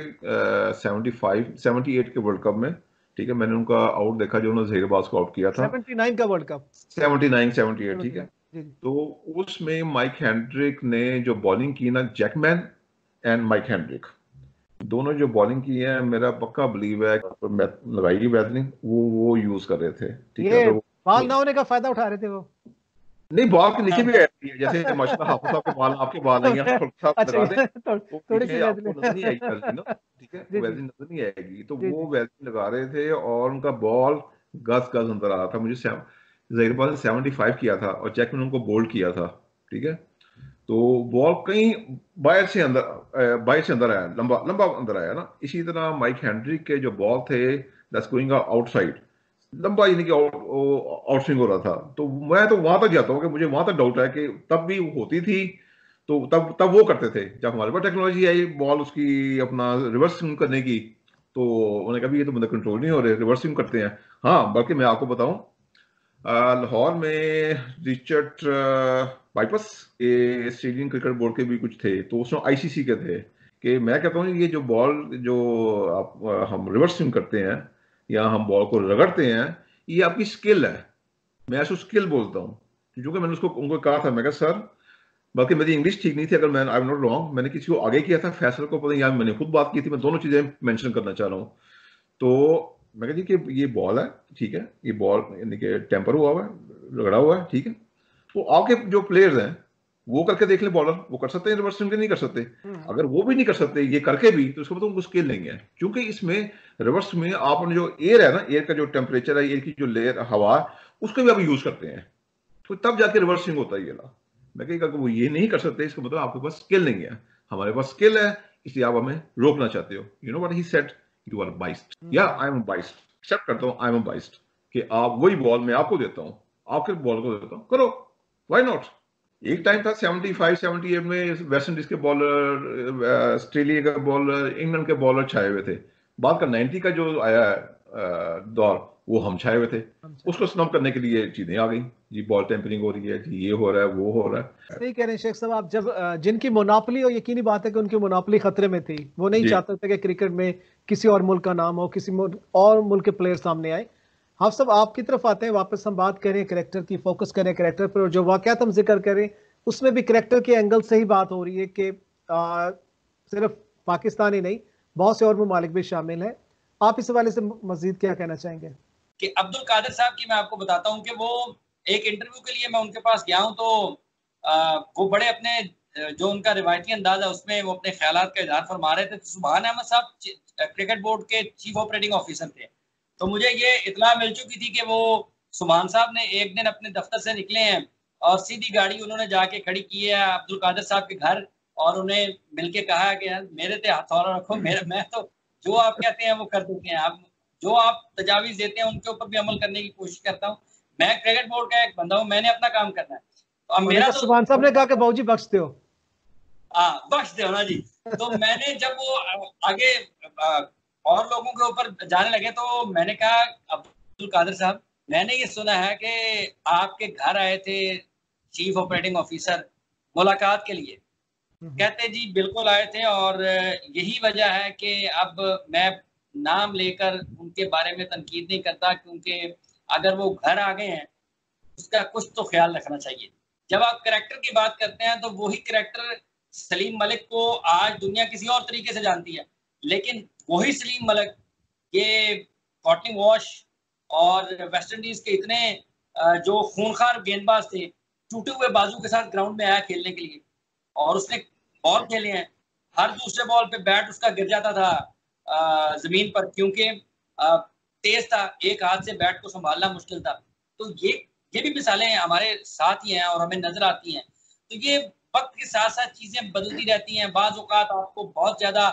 78 के वर्ल्ड कप में, ठीक है, मैंने उनका आउट देखा जो उन्होंने ज़हीरबाज को आउट किया था 79 का वर्ल्ड कप, 78, ठीक है। तो उसमें माइक हेनरिक ने जो बॉलिंग की ना, जैकमैन एंड माइक हेनरिक दोनों जो बॉलिंग की है, मेरा पक्का बिलीव है लगाएगी बेहतरीन, वो यूज कर रहे थे, ठीक है। ये बाल ना होने का फायदा उठा रहे थे वो, नहीं बॉल के नीचे भी आती है, जैसे माशाल्लाह हाफिज साहब के बाल, आपके बाल नहीं है, साहब लगा दें तो थोड़ी सी आपको नजर नहीं आएगी वेल्डिंग ना, ठीक है, वेल्डिंग नजर नहीं आएगी, तो वो वेल्डिंग लगा रहे थे और उनका बॉल गज गज अंदर आ रहा था। मुझे ज़हीरबाज ने 75 किया था और जैकमैन उनको बोल्ड किया था, ठीक है। तो बॉल कहीं बाहर से अंदर आया, लंबा लंबा अंदर आया ना। इसी तरह माइक हेनरिक के जो बॉल थे दैट्स गोइंग आउटसाइड, लंबा यानी कि आउट स्विंग हो रहा था। तो मैं तो वहां तक जाता हूँ कि मुझे वहां तक डाउट है कि तब भी होती थी, तो तब वो करते थे। जब हमारे पास टेक्नोलॉजी आई बॉल उसकी अपना रिवर्स स्विंग करने की, तो उन्होंने कहा ये तो बंदे कंट्रोल नहीं हो रहे, रिवर्स स्विंग करते हैं। हाँ, बल्कि मैं आपको बताऊं, लाहौर में रिचर्ड बाइपस के ऑस्ट्रेलियन क्रिकेट बोर्ड के भी कुछ थे, तो उसमें आईसीसी के थे, कि मैं कहता हूँ ये जो बॉल जो आप हम रिवर्स स्विंग करते हैं या हम बॉल को रगड़ते हैं, ये आपकी स्किल है, मैं इसको स्किल बोलता हूँ। क्योंकि मैंने उनको कहा था, मैं कहा सर, बल्कि मेरी इंग्लिश ठीक नहीं थी, अगर मैं आई एम नॉट रॉन्ग, मैंने किसी को आगे किया था, फैसल को पता नहीं, या मैंने खुद बात की थी, मैं दोनों चीजें मेंशन करना चाह रहा हूँ। तो मैं कहा जी कि ये बॉल है, ठीक है, ये बॉल यानी कि टेम्पर हुआ है, रगड़ा हुआ है, ठीक है, तो आपके जो प्लेयर्स हैं वो करके देख ले, बॉलर वो कर सकते हैं रिवर्स स्विंग, नहीं कर सकते। अगर वो भी नहीं कर सकते ये करके भी, तो उसको मतलब उनको स्किल नहीं है, क्योंकि इसमें रिवर्स में आपने जो एयर है ना, एयर का जो टेम्परेचर है, एयर की जो लेयर हवा, उसको भी आप यूज करते हैं, तो तब जाके रिवर्स स्विंग होता है ये ला। मैं कहीं वो ये नहीं कर सकते, इसका मतलब आपके पास स्किल नहीं है। हमारे पास स्किल है, इसलिए आप हमें रोकना चाहते हो। You know what he said, you are biased, या आई एम बाइस्ड, एक्सेप्ट करता हूं आई एम बाइस्ड, कि आप वही बॉल मैं आपको देता हूं, आपके बॉल को देता हूं, करो, व्हाई नॉट। एक टाइम था 75 78 में वेस्ट इंडीज के बॉलर, ऑस्ट्रेलिया के बॉलर, इंग्लैंड के बॉलर छाए हुए थे। बाद का 90 का जो आया दौर, वो हम छाए हुए थे, उसको स्नम करने के लिए चीजें आ गई जी, बॉल टेम्परिंग हो रही है जी, ये हो रहा है, वो हो रहा है। सही कह रहे हैं शेख साहब आप, जब जिनकी मोनोपोली, और यकीनी बात है कि उनकी मोनोपोली खतरे में थी, वो नहीं चाहते थे कि क्रिकेट में किसी और मुल्क का नाम हो, किसी और मुल्क के प्लेयर सामने आए। हम सब आपकी तरफ आते हैं वापस, हम बात करें कैरेक्टर की, फोकस करें कैरेक्टर पर, और जो वाकयात हम जिक्र करें उसमें भी कैरेक्टर के एंगल से ही बात हो रही है कि सिर्फ पाकिस्तान ही नहीं, बहुत से और ममालिक भी शामिल हैं। आप इस हवाले से मजीद क्या कहना चाहेंगे? कि अब्दुल कादिर साहब की मैं आपको बताता हूँ कि वो एक इंटरव्यू के लिए मैं उनके पास गया हूँ, तो वो बड़े अपने जो उनका रिवायती अंदाज है उसमें वो अपने ख्यालात का इजहार फरमा रहे थे। सुभान अहमद साहब क्रिकेट बोर्ड के चीफ ऑपरेटिंग ऑफिसर थे, तो मुझे ये इतला मिल चुकी थी कि वो सुभान साहब ने एक दिन अपने दफ्तर से निकले हैं और सीधी गाड़ी उन्होंने जाके खड़ी की है अब्दुल कादिर साहब के घर, और उन्हें मिलके कहा कि मेरे पे हथौड़ा रखो, मैं तो जो आप कहते हैं वो कर देते हैं, आप जो आप तजावीज देते हैं उनके ऊपर भी अमल करने की कोशिश करता हूँ। मैं क्रिकेट बोर्ड का एक बंदा हूँ, मैंने अपना काम करना है। तो अब मेरा तो सुभान साहब ने कहा कि बाबूजी बख्श दो, हाँ बख्श दो ना जी। तो मैंने जब वो आगे और लोगों के ऊपर जाने लगे, तो मैंने कहा अब्दुल कादिर साहब, मैंने ये सुना है कि आपके घर आए थे चीफ ऑपरेटिंग ऑफिसर मुलाकात के लिए। कहते जी बिल्कुल आए थे, और यही वजह है कि अब मैं नाम लेकर उनके बारे में तनकीद नहीं करता, क्योंकि अगर वो घर आ गए हैं उसका कुछ तो ख्याल रखना चाहिए। जब आप करैक्टर की बात करते हैं तो वही करैक्टर सलीम मलिक को आज दुनिया किसी और तरीके से जानती है, लेकिन वही सलीम मलिक ये कॉटनी वॉश और वेस्ट इंडीज के इतने जो खूनखार गेंदबाज थे, टूटे हुए बाजू के साथ ग्राउंड में आया खेलने के लिए, और उसने बॉल खेले हैं, हर दूसरे बॉल पे बैट उसका गिर जाता था जमीन पर, क्योंकि तेज था, एक हाथ से बैट को संभालना मुश्किल था। तो ये भी मिसालें हमारे साथ ही हैं और हमें नजर आती हैं। तो ये वक्त के साथ साथ चीजें बदलती रहती हैं। बाज़ औक़ात आपको बहुत ज्यादा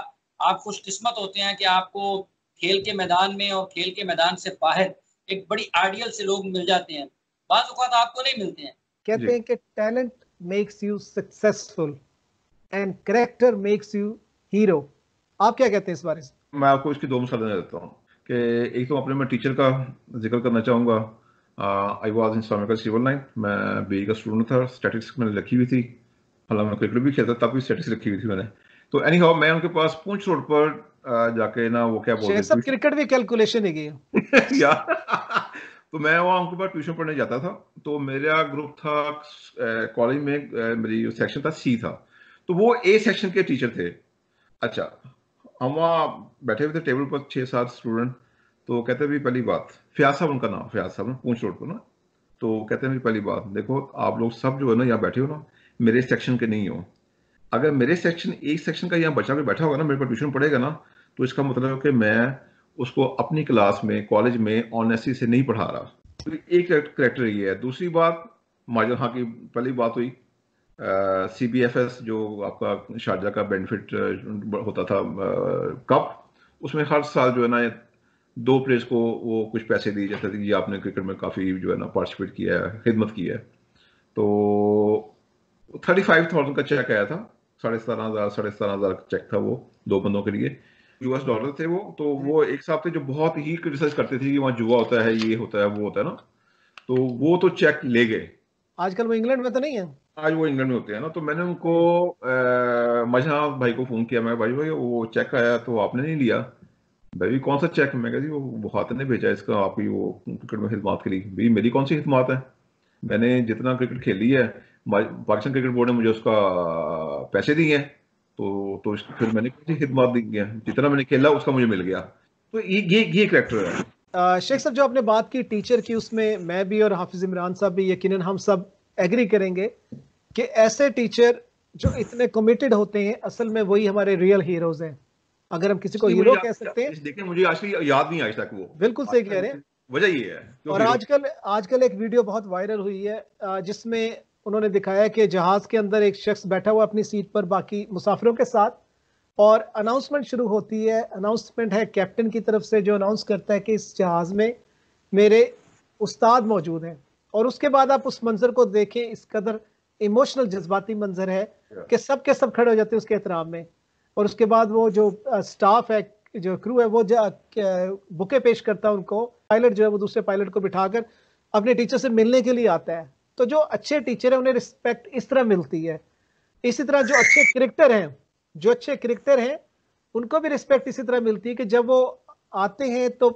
आप खुशकिस्मत होते हैं कि आपको खेल के मैदान में और खेल के मैदान से बाहर एक बड़ी आइडियल से लोग मिल जाते हैं, बाज़ औक़ात आपको नहीं मिलते हैं। कहते हैं कि talent makes you successful, and character makes you hero. आप क्या कहते हैं इस बारे में? मैं आपको इसकी दो मिसालें देता हूँ कि एक तो अपने मैं टीचर का जिक्र करना चाहूँगा। I was in Islamic civil line, मैं BE का स्टूडेंट था, स्टैटिस्टिक्स मैंने रखी हुई थी, हालांकि मैं क्रिकेट भी खेलता तब भी स्टैटिस्टिक्स रखी हुई थी मैंने। तो एनी हाउ मैं उनके पास पूंछ रोड पर जाके ना वो क्या बोलते सब क्रिकेट भी कैलकुलेशन ही गई यार तो मैं वहाँ उनके पास ट्यूशन पढ़ने जाता था। तो मेरा ग्रुप था कॉलेज में, मेरी सेक्शन था C था, तो वो A सेक्शन के टीचर थे। अच्छा, हम वहाँ बैठे हुए थे टेबल पर 6-7 स्टूडेंट। तो कहते भी पहली बात, फयाज साहब उनका नाम, फयाज साहब ना, पूंछ रोड को ना। तो कहते हैं पहली बात देखो, आप लोग सब जो है ना यहाँ बैठे हो ना, मेरे सेक्शन के नहीं हो। अगर मेरे सेक्शन एक सेक्शन का यहाँ बच्चा भी बैठा होगा ना, मेरे पर ट्यूशन पढ़ेगा ना, तो इसका मतलब है कि मैं उसको अपनी क्लास में कॉलेज में ऑनेस्टी से नहीं पढ़ा रहा। तो एक करेक्टर ये है। दूसरी बात, माजर हाँ की पहली बात हुई, CBFS जो आपका शारजा का बेनिफिट होता था कप, उसमें हर साल जो है ना 2 प्लेयर्स को वो कुछ पैसे दिए जाते थे कि आपने क्रिकेट में काफ़ी जो है ना पार्टिसिपेट किया है, खिदमत की है। तो 35,000 का चेक आया था, 17,500 चेक था वो, 2 बंदों के लिए, $US थे वो। तो वो एक साहब थे जो बहुत ही क्रिटिसाइज करते थे कि वहाँ जुआ होता है, ये होता है, वो होता है ना। तो वो तो चेक ले गए। आजकल वो इंग्लैंड में तो नहीं है? आज वो इंग्लैंड में होते हैं ना। तो मैंने उनको मजहा भाई को फोन किया, मैं भाई वो चेक आया तो आपने नहीं लिया? भाई कौन सा चेक? मैं कहा जी वो खाते ने भेजा इसका, आप ही वो क्रिकेट में खिदमत के लिए। भाई मेरी कौन सी खिदमत है, मैंने जितना क्रिकेट खेली है, पाकिस्तान क्रिकेट बोर्ड ने मुझे उसका पैसे दिए हैं। तो फिर मैंने कौन सी खिदमत दी है, जितना मैंने खेला उसका मुझे मिल गया। तो ये करेक्टर है। शेख साहब, जो आपने बात की टीचर की, उसमें मैं भी और हाफिज इमरान साहब भी, यकीनन हम सब एग्री करेंगे कि ऐसे टीचर जो इतने कमिटेड होते हैं, असल में वही हमारे रियल हीरोज हैं। अगर हम किसी को हीरो कह सकते हैं। देखिए मुझे आज याद नहीं आज तक वो। बिल्कुल सही कह रहे हैं। वजह ये है। और आजकल एक वीडियो बहुत वायरल हुई है जिसमें उन्होंने दिखाया कि जहाज के अंदर एक शख्स बैठा हुआ अपनी सीट पर बाकी मुसाफिरों के साथ, और अनाउंसमेंट शुरू होती है। अनाउंसमेंट है कैप्टन की तरफ से, जो अनाउंस करता है कि इस जहाज में मेरे उस्ताद मौजूद हैं। और उसके बाद आप उस मंजर को देखें, इस कदर इमोशनल जज्बाती मंजर है कि सब के सब खड़े हो जाते हैं उसके एहतराम में। और उसके बाद वो जो स्टाफ है, जो क्रू है, वो बुके पेश करता है उनको। पायलट जो है वो दूसरे पायलट को बिठाकर अपने टीचर से मिलने के लिए आता है। तो जो अच्छे टीचर है उन्हें रिस्पेक्ट इस तरह मिलती है। इसी तरह जो अच्छे क्रिकेटर हैं उनको भी रिस्पेक्ट इसी तरह मिलती है कि जब वो आते हैं तो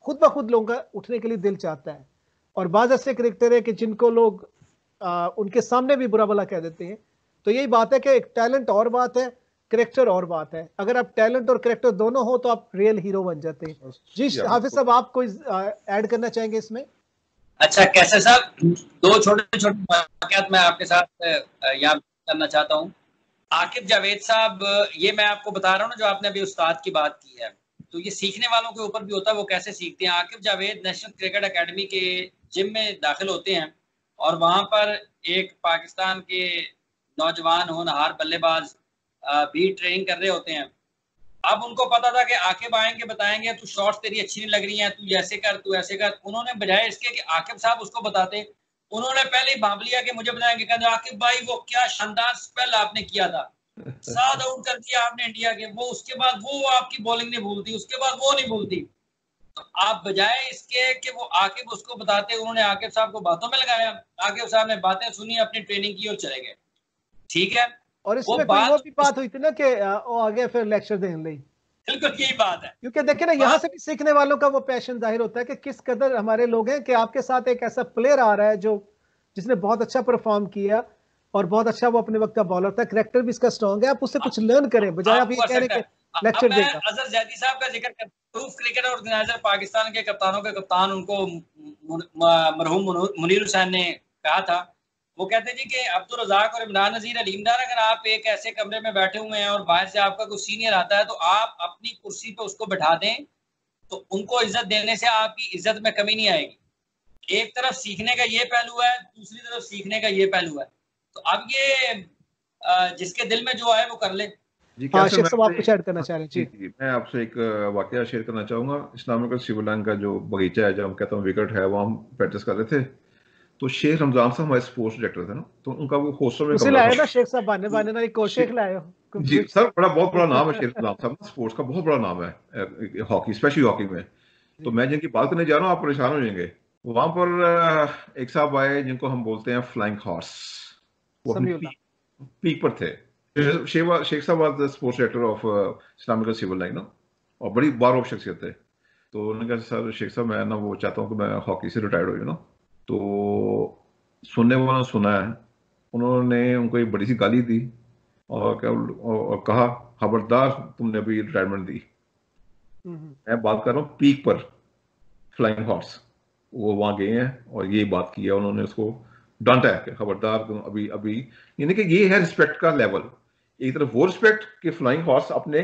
खुद ब खुद लोगों का उठने के लिए दिल चाहता है। और बाज ऐसे क्रिकेटर है कि जिनको लोग उनके सामने भी बुरा भला कह देते हैं। तो यही बात है कि एक टैलेंट और बात है, करेक्टर और बात है। अगर आप टैलेंट और करेक्टर दोनों हो तो आप रियल हीरो बन जाते हैं। जी हाफिज साहब, आप कोई ऐड करना चाहेंगे इसमें? अच्छा, कैसे साहब, 2 छोटे वाकयात मैं आपके साथ यहाँ करना चाहता हूँ। आकिब जावेद साहब, ये मैं आपको बता रहा हूँ ना, जो आपने अभी उस्ताद की बात की है, तो ये सीखने वालों के ऊपर भी होता है, वो कैसे सीखते हैं। Aqib Javed national cricket academy के जिम में दाखिल होते हैं और वहां पर एक पाकिस्तान के नौजवान होनहार बल्लेबाज भी ट्रेनिंग कर रहे होते हैं। अब उनको पता था कि आकिब आएंगे, बताएंगे तू शॉट्स तेरी अच्छी नहीं लग रही हैं, तू ऐसे कर, तू ऐसे कर। उन्होंने बजाय इसके कि आकिब साहब उसको बताते, उन्होंने पहले ही भांप लिया कि मुझे बताएंगे। कहते आकिब भाई वो क्या शानदार स्पेल आपने किया था, 7 आउट कर दिया आपने इंडिया के, वो उसके बाद वो आपकी बॉलिंग नहीं भूलती, उसके बाद वो नहीं भूलती। तो आप बजाय इसके कि वो आकिब उसको बताते, उन्होंने आकिब साहब को बातों में लगाया। आकिब साहब ने बातें सुनी, अपनी ट्रेनिंग की और चले गए। ठीक है, और इसमें वो भी बात हुई थी ना कि वो आगे फिर लेक्चर देने लगी। बिल्कुल यही बात है, क्योंकि देखिए ना, यहाँ से भी सीखने वालों का वो पैशन जाहिर होता है कि किस कदर हमारे लोग हैं कि आपके साथ एक ऐसा प्लेयर आ रहा है जो जिसने बहुत अच्छा परफॉर्म किया और बहुत अच्छा वो अपने वक्त का बॉलर था, करैक्टर भी इसका स्ट्रांग है, आप उससे कुछ लर्न करें बजाय आप ये कह रहे हैं कि लेक्चर देगा। अजहर जैदी साहब का जिक्र कर, प्रूफ क्रिकेट ऑर्गेनाइजर पाकिस्तान के कप्तानों के कप्तान, उनको मरहूम मुनीर हुसैन ने कहा था। वो कहते जी कि अब्दुल रज़ाक और इमरान नज़ीर अलीमदार, अगर आप एक ऐसे कमरे में बैठे हुए हैं और बाहर से आपका कोई सीनियर आता है तो आप अपनी कुर्सी पे उसको बैठा दें, तो उनको इज्जत देने से आपकी इज्जत में कमी नहीं आएगी। एक तरफ सीखने का ये पहलू है, दूसरी तरफ सीखने का ये पहलू है। तो अब ये जिसके दिल में जो आए वो कर ले। जी हाँ, कैसे शेख साहब आप कुछ ऐड करना चाह रहे हैं? जी मैं आपसे एक वाकया शेयर करना चाहूँगा। इस्लामिक सिविल लाइन का जो बगीचा है, जहाँ हम कहता हूँ विकेट है, वहाँ हम प्रैक्टिस कर रहे थे। तो शेख रमजान साहब हमारे स्पोर्ट्स डायरेक्टर थे ना, तो उनका वो हॉस्टल में उसे कमरा लाए था। ना शेख साहब, बाने बाने ना एक शेख लाए हो जी सर, बहुत बड़ा नाम है शेख रमजान साहब, स्पोर्ट्स का बहुत बड़ा नाम है हॉकी, स्पेशली हॉकी में। तो मैं जिनकी बात करने जा रहा हूँ आप परेशान हो जाएंगे। वहां पर एक साहब आए जिनको हम बोलते हैं फ्लाइंग हॉर्स, वो अपनी समीउल्लाह। पीक पर थे। शेख साहब was the sports director of Islamic civil line, और बड़ी बार शख्सियत थे। तो उन्होंने कहा सर शेख साहब मैं ना वो चाहता हूँ कि मैं हॉकी से रिटायर्ड हो जाऊँ। तो सुनने वालों ने सुना है, उन्होंने उनको एक बड़ी सी गाली दी और कहा खबरदार तुमने अभी रिटायरमेंट दी। मैं बात कर रहा हूँ पीक पर फ्लाइंग हॉर्स, वो वहां गए हैं और ये बात की है उन्होंने, उसको डांटा है कि खबरदार तुम अभी अभी, यानी कि ये है रिस्पेक्ट का लेवल। एक तरफ वो रिस्पेक्ट कि फ्लाइंग हॉर्स अपने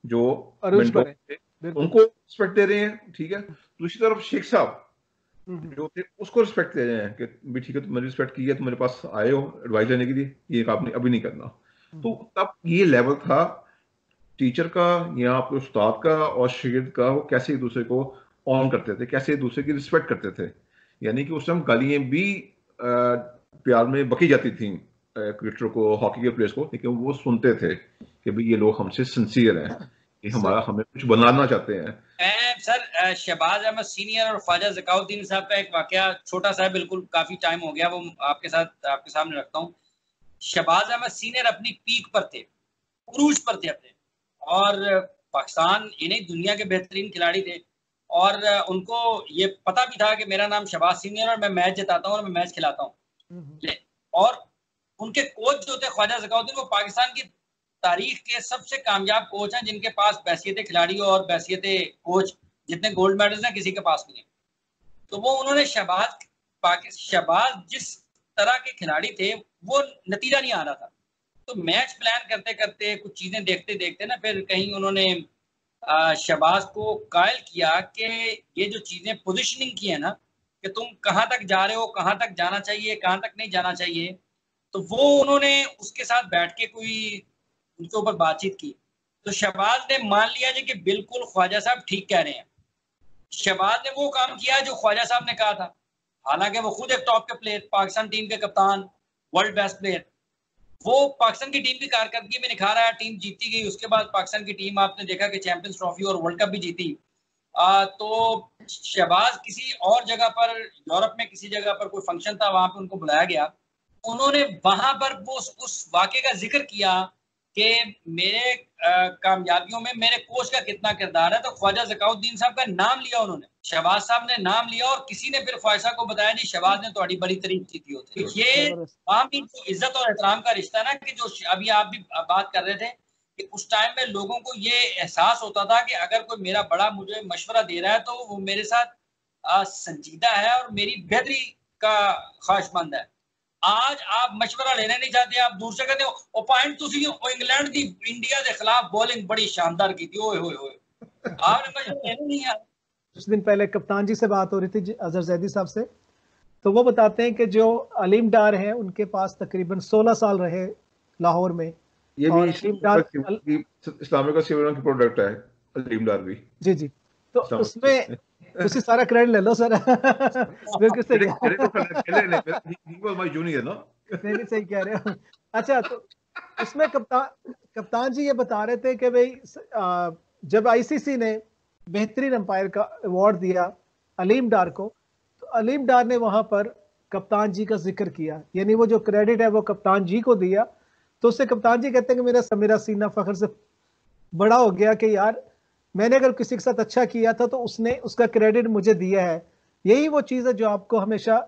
जो अरूज मेंटोर पर है, थे बिल्कुल। उनको रिस्पेक्ट दे रहे हैं, ठीक है। दूसरी तरफ शेख साहब जो थे उसको रिस्पेक्ट दे रहे हैं कि भी ठीक है तुमने रिस्पेक्ट की है, तुम मेरे पास आए हो एडवाइस लेने के लिए, ये आपने अभी नहीं करना। तो तब ये लेवल था टीचर का या आपके उस्ताद का और शागिर्द का, वो कैसे एक दूसरे को ऑन करते थे, कैसे एक दूसरे की रिस्पेक्ट करते थे। यानी कि उस टाइम गालियां भी प्यार में बकी जाती थी क्रिकेटर को, हॉकी के प्लेयर्स को, लेकिन वो सुनते थे कि भाई ये लोग हमसे सिंसियर हैं, ये हमारा हमें कुछ बनाना चाहते हैं। सर शहबाज अहमद सीनियर और ख्वाजा ज़काउद्दीन साहब का एक वाकया छोटा सा है, बिल्कुल काफी टाइम हो गया, वो आपके सामने रखता हूँ। शहबाज अहमद सीनियर अपनी पीक पर थे, उरूज पर थे अपने, और पाकिस्तान इन्हें दुनिया के बेहतरीन खिलाड़ी थे, और उनको ये पता भी था कि मेरा नाम शहबाज सीनियर और मैं मैच जिताता हूँ और मैं मैच खिलाता हूँ। और उनके कोच जो थे ख्वाजा ज़काउद्दीन, वो पाकिस्तान की तारीख के सबसे कामयाब कोच हैं, जिनके पास बैसियत खिलाड़ी और बैसियत कोच जितने गोल्ड मेडल्स हैं किसी के पास नहीं है। तो वो उन्होंने शहबाज जिस तरह के खिलाड़ी थे वो नतीजा नहीं आ रहा था। तो मैच प्लान करते करते कुछ चीजें देखते देखते ना, फिर कहीं उन्होंने शहबाज को कायल किया कि ये जो चीजें पोजिशनिंग की है ना, कि तुम कहाँ तक जा रहे हो, कहाँ तक जाना चाहिए, कहाँ तक नहीं जाना चाहिए, तो वो उन्होंने उसके साथ बैठ के कोई उनके ऊपर बातचीत की। तो शहबाज ने मान लिया जी कि बिल्कुल ख्वाजा साहब ठीक कह रहे हैं। शहबाज ने वो काम किया जो ख्वाजा साहब ने कहा था, हालांकि वो खुद एक टॉप के प्लेयर, पाकिस्तान टीम के कप्तान, वर्ल्ड बेस्ट प्लेयर, वो पाकिस्तान की टीम की कारकर्दगी में निखार आया, टीम जीती गई। उसके बाद पाकिस्तान की टीम आपने देखा कि चैंपियंस ट्रॉफी और वर्ल्ड कप भी जीती। तो शहबाज किसी और जगह पर, यूरोप में किसी जगह पर कोई फंक्शन था, वहां पर उनको बुलाया गया। उन्होंने वहां पर वो उस वाकये का जिक्र किया कि मेरे कामयाबियों में मेरे कोच का कितना किरदार है। तो ख्वाजा ज़काउद्दीन साहब का नाम लिया उन्होंने, शहबाज साहब ने नाम लिया, और किसी ने फिर ख्वाजा को बताया जी शहबाज ने तुम्हारी बड़ी तारीफ की थी होती। ये आमी जो इज्जत और एहतराम का रिश्ता ना, कि जो अभी आप भी बात कर रहे थे कि उस टाइम में लोगों को ये एहसास होता था कि अगर कोई मेरा बड़ा मुझे मशवरा दे रहा है तो वो मेरे साथ संजीदा है और मेरी बेहतरी का ख्वाहिशमंद है। आज आप मशवरा लेना नहीं चाहते, आप दूर से कहते हो ओ पॉइंट तुसी इंग्लैंड दी इंडिया के खिलाफ बॉलिंग बड़ी शानदार की थी, ओए होए होए, आपने मशवरा लेना नहीं है। कुछ दिन पहले कप्तान जी से बात हो रही थी अजहर जैदी साहब से, तो वो बताते हैं कि जो अलीम डार हैं उनके पास तकरीबन 16 साल रहे लाहौर में। ये और भी इस्लामिक सिविल की प्रोडक्ट है अलीम डार भी। जी जी, तो उसमें तुसी सारा क्रेडिट ले लो सर। बिल्कुल सही जूनियर ना, नहीं सही कह रहे हो। अच्छा, तो उसमें कप्तान जी ये बता रहे थे कि भाई जब आईसीसी ने बेहतरीन अंपायर का अवार्ड दिया अलीम डार को, तो अलीम डार ने वहां पर कप्तान जी का जिक्र किया, यानी वो जो क्रेडिट है वो कप्तान जी को दिया। तो उससे कप्तान जी कहते हैं कि मेरा सीना फख्र से बड़ा हो गया कि यार मैंने अगर किसी के साथ अच्छा किया था तो उसने उसका क्रेडिट मुझे दिया है। यही वो चीज है जो आपको हमेशा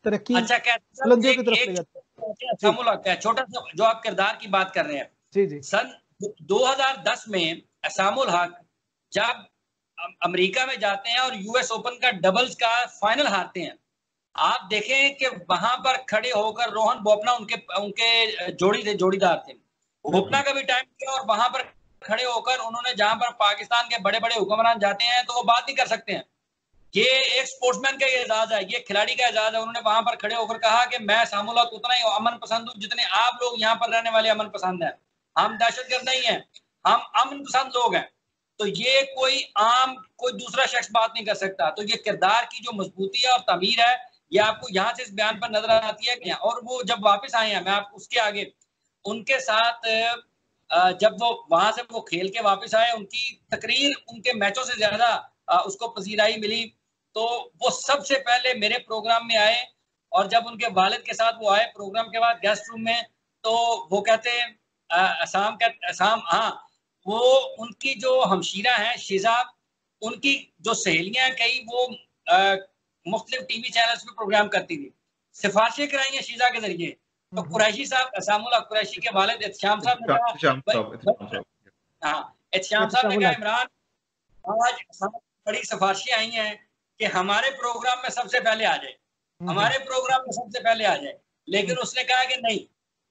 तरक्की बुलंदियों की तरफ ले जाता है। छोटा सा जो आप किरदार की बात कर रहे हैं, जी जी, सन 2010 में असामुल हक जब अमेरिका में जाते हैं और यूएस ओपन का डबल्स का फाइनल हारते हैं, आप देखें कि वहां पर खड़े होकर रोहन बोपन्ना उनके जोड़ीदार थे, बोपन्ना का भी टाइम किया, और वहां पर खड़े होकर उन्होंने, जहां पर पाकिस्तान के बड़े बड़े हुक्मरान जाते हैं तो वो बात नहीं कर सकते हैं, ये एक स्पोर्ट्समैन का एजाज है, ये खिलाड़ी का एजाज है। उन्होंने वहां पर खड़े होकर कहा कि मैं सामुल हक उतना ही अमन पसंद हूं जितने आप लोग यहाँ पर रहने वाले अमन पसंद हैं, हम दहशतगर्द नहीं है, हम अमन पसंद लोग हैं। तो ये कोई दूसरा शख्स बात नहीं कर सकता। तो ये किरदार की जो मजबूती है और तमीर है, ये आपको यहाँ से इस बयान पर नजर आती है क्या? और वो जब वापस आए हैं, मैं आप उसके आगे उनके साथ जब वो वहां से वो खेल के वापस आए, उनकी तकरीर उनके मैचों से ज्यादा उसको पसीराई मिली। तो वो सबसे पहले मेरे प्रोग्राम में आए, और जब उनके वालिद के साथ वो आए प्रोग्राम के बाद गेस्ट रूम में, तो वो कहते हैं असाम, हाँ, वो उनकी जो हमशीरा हैं शीजा, उनकी जो सहेलियां हैं कई, वो मुख्तलिफ टीवी चैनल्स पे प्रोग्राम करती थी, सिफारिशें कराई हैं शीजा के जरिए। तो कुरैशी साहब, असामुल्ला कुरैशी के वालिद एहतशाम साहब ने कहा, हाँ, एहतशाम साहब ने कहा, इमरान आज बड़ी सिफारिशें आई हैं कि हमारे प्रोग्राम में सबसे पहले आ जाए, हमारे प्रोग्राम में सबसे पहले आ जाए। लेकिन उसने कहा कि नहीं,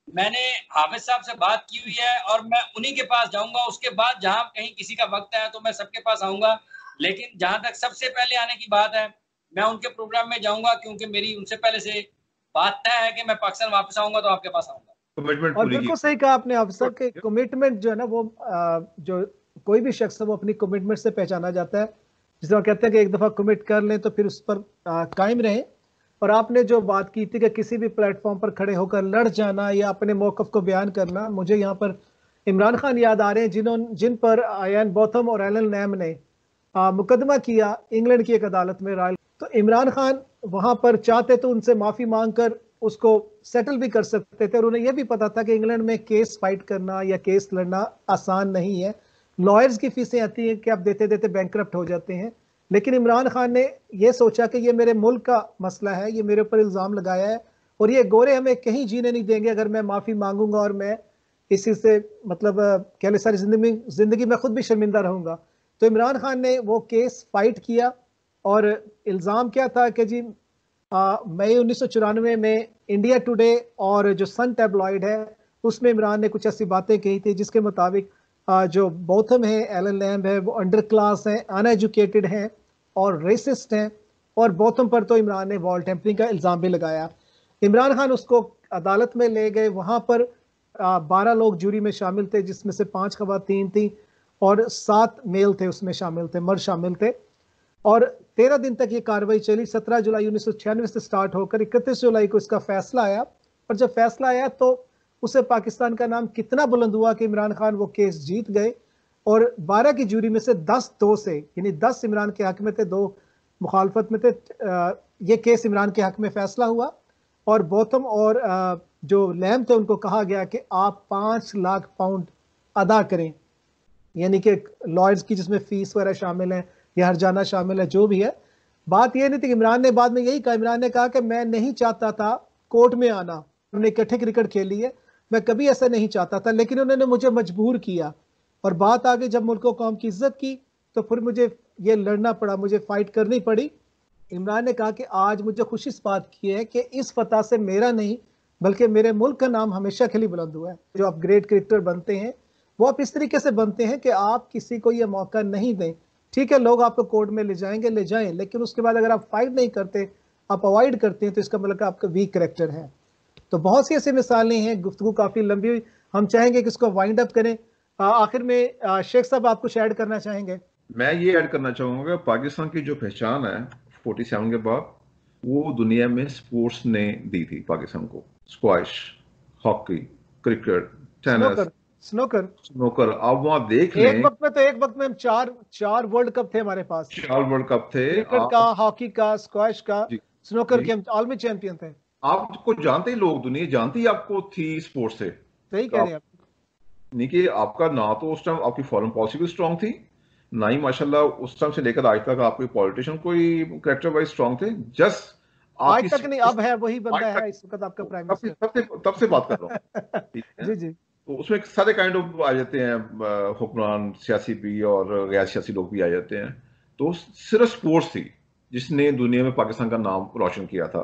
मैंने हाफिज साहब से बात की हुई है और मैं उन्हीं के पास जाऊंगा, उसके बाद जहां कहीं किसी का वक्त है तो मैं सबके पास आऊंगा, लेकिन जहां तक सबसे पहले आने की बात है मैं उनके प्रोग्राम में जाऊंगा, क्योंकि मेरी उनसे पहले से बात तय है कि मैं पाकिस्तान वापस आऊंगा तो आपके पास आऊंगा। कमिटमेंट और पूरी बिल्कुल की। सही कहा आपने अफसर के, कमिटमेंट जो है ना वो जो कोई भी शख्स है वो अपनी कमिटमेंट से पहचाना जाता है। जिस तरह कहते हैं कि एक दफा कमिट कर लें तो फिर उस पर कायम रहें। और आपने जो बात की थी कि किसी भी प्लेटफॉर्म पर खड़े होकर लड़ जाना या अपने मौकफ को बयान करना, मुझे यहाँ पर इमरान खान याद आ रहे हैं जिन पर आयन बोथम और एलन लैम ने मुकदमा किया इंग्लैंड की एक अदालत में रॉयल। तो इमरान खान वहां पर चाहते तो उनसे माफी मांगकर उसको सेटल भी कर सकते थे, और उन्हें यह भी पता था कि इंग्लैंड में केस फाइट करना या केस लड़ना आसान नहीं है, लॉयर्स की फीसें आती हैं कि आप देते देते बैंकरप्ट हो जाते हैं। लेकिन इमरान खान ने यह सोचा कि ये मेरे मुल्क का मसला है, ये मेरे ऊपर इल्ज़ाम लगाया है और ये गोरे हमें कहीं जीने नहीं देंगे अगर मैं माफ़ी मांगूंगा और मैं इसी से मतलब कह ले सारी जिंदगी में खुद भी शर्मिंदा रहूंगा। तो इमरान खान ने वो केस फाइट किया और इल्ज़ाम क्या था कि जी मई 1994 में इंडिया टुडे और जो सन टैबलॉइड है उसमें इमरान ने कुछ ऐसी बातें कही थी जिसके मुताबिक जो बोथम है, एलन लैम्ब है, वो अंडर क्लास हैं, अनएजुकेटेड हैं और रेसिस्ट हैं। और बोथम पर तो इमरान ने वॉल टेम्परिंग का इल्ज़ाम भी लगाया। इमरान खान उसको अदालत में ले गए, वहाँ पर 12 लोग जूरी में शामिल थे, जिसमें से 5 ख़वातीन थी और 7 मेल थे उसमें शामिल थे, मर्द शामिल थे। और 13 दिन तक ये कार्रवाई चली। 17 जुलाई 1996 से स्टार्ट होकर 31 जुलाई को इसका फैसला आया। और जब फैसला आया तो उसे पाकिस्तान का नाम कितना बुलंद हुआ कि इमरान खान वो केस जीत गए और 12 की जूरी में से 10-2 से, यानी 10 इमरान के हक में थे, 2 मुखालफत में थे। ये केस इमरान के हक में फैसला हुआ और बोथम और जो लैम थे उनको कहा गया कि आप 5 लाख पाउंड अदा करें, यानी कि लॉयर्स की जिसमें फीस वगैरह शामिल है या हरजाना शामिल है, जो भी है। बात यह नहीं थी कि इमरान ने बाद में यही कहा, इमरान ने कहा कि मैं नहीं चाहता था कोर्ट में आना, उन्होंने इकट्ठे क्रिकेट खेली है, मैं कभी ऐसा नहीं चाहता था, लेकिन उन्होंने मुझे मजबूर किया। और बात आगे जब मुल्क कौम की इज्जत की तो फिर मुझे ये लड़ना पड़ा, मुझे फाइट करनी पड़ी। इमरान ने कहा कि आज मुझे खुशी इस बात की है कि इस फतह से मेरा नहीं बल्कि मेरे मुल्क का नाम हमेशा के लिए बुलंद हुआ है। जो आप ग्रेट क्रिकेटर बनते हैं वो आप इस तरीके से बनते हैं कि आप किसी को ये मौका नहीं दें। ठीक है, लोग आपको कोर्ट में ले जाएंगे, ले जाएं, लेकिन उसके बाद अगर आप फाइट नहीं करते, आप अवॉइड करते हैं, तो इसका मतलब आपका वीक कैरेक्टर है। तो बहुत सी ऐसी मिसालें हैं। गुफ्तगू काफ़ी लंबी हुई, हम चाहेंगे कि इसको वाइंड अप करें। आखिर में शेख साहब आप कुछ ऐड करना चाहेंगे? मैं ये ऐड करना चाहूँगा, पाकिस्तान की जो पहचान है 47 के बाद, वो दुनिया में स्पोर्ट्स ने दी थी पाकिस्तान को। Squash, hockey, cricket, tennis, snooker. आप वहाँ देख लें, एक वक्त में हम चार वर्ल्ड कप थे हमारे पास। 4 वर्ल्ड कप थे, क्रिकेट का, हॉकी का, स्क्वैश का, स्नूकर के हम आलमी चैंपियन थे। आपको जानते ही लोग, दुनिया जानती आपको थी स्पोर्ट्स से। सही कह रहे हैं आप। नहीं कि आपका ना तो उस टाइम आपकी फॉरेन पॉलिसी भी स्ट्रांग थी, ना ही माशाल्लाह उस टाइम से लेकर आज तक आपके पॉलिटिशियन कोई कैरेक्टर वाइज स्ट्रांग थे। जस्ट आज तक नहीं, अब है, वही बंदा है इस वक्त आपका प्राइम मिनिस्टर। तब से बात कर रहा हूँ। ठीक है जी जी। तो उसमें सारे काइंड ऑफ आ जाते हैं, हुक्मरान, सियासी भी और गैर सियासी लोग भी आ जाते हैं। तो सिर्फ स्पोर्ट्स थी जिसने दुनिया में पाकिस्तान का नाम रोशन किया था।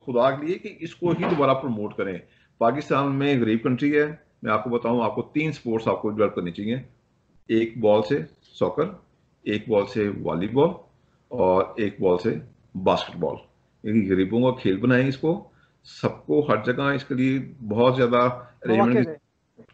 खुदा के लिए कि इसको ही दोबारा प्रमोट करें। पाकिस्तान में गरीब कंट्री है, मैं आपको बताऊं, आपको 3 स्पोर्ट्स आपको डेवलप करनी चाहिए। एक बॉल से सॉकर, एक बॉल से वॉलीबॉल और एक बॉल से बास्केटबॉल। ये गरीबों का खेल बनाएं इसको, सबको हर जगह इसके लिए बहुत ज्यादा अरेंजमेंट,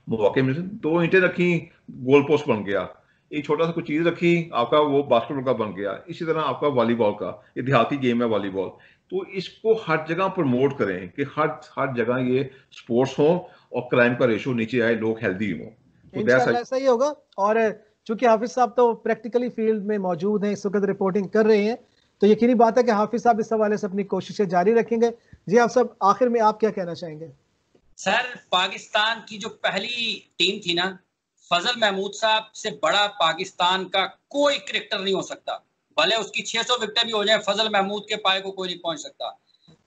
मौके मिले। 2 ईंटें रखी, गोल पोस्ट बन गया। एक छोटा सा कुछ चीज रखी, आपका वो बास्केटबॉल का बन गया। इसी तरह आपका वॉलीबॉल का, ये देहाती गेम है वॉलीबॉल। तो इसको हर जगह प्रमोट करें कि हर जगह ये स्पोर्ट्स हो और क्राइम का रेशो नीचे आए, लोग हेल्दी हों। तो इंशाल्लाह ऐसा ही होगा। और चूंकि हाफिज साहब तो प्रैक्टिकली फील्ड में मौजूद हैं, इस वक्त रिपोर्टिंग कर रहे हैं, तो यकीनी बात है कि हाफिज साहब इस हवाले से अपनी कोशिशें जारी रखेंगे। जी आप सब आखिर में आप क्या कहना चाहेंगे? सर, पाकिस्तान की जो पहली टीम थी ना, फजल महमूद साहब से बड़ा पाकिस्तान का कोई क्रिकेटर नहीं हो सकता। भले उसकी 600 विकेट भी हो जाए, फजल महमूद के पाए को कोई नहीं पहुंच सकता।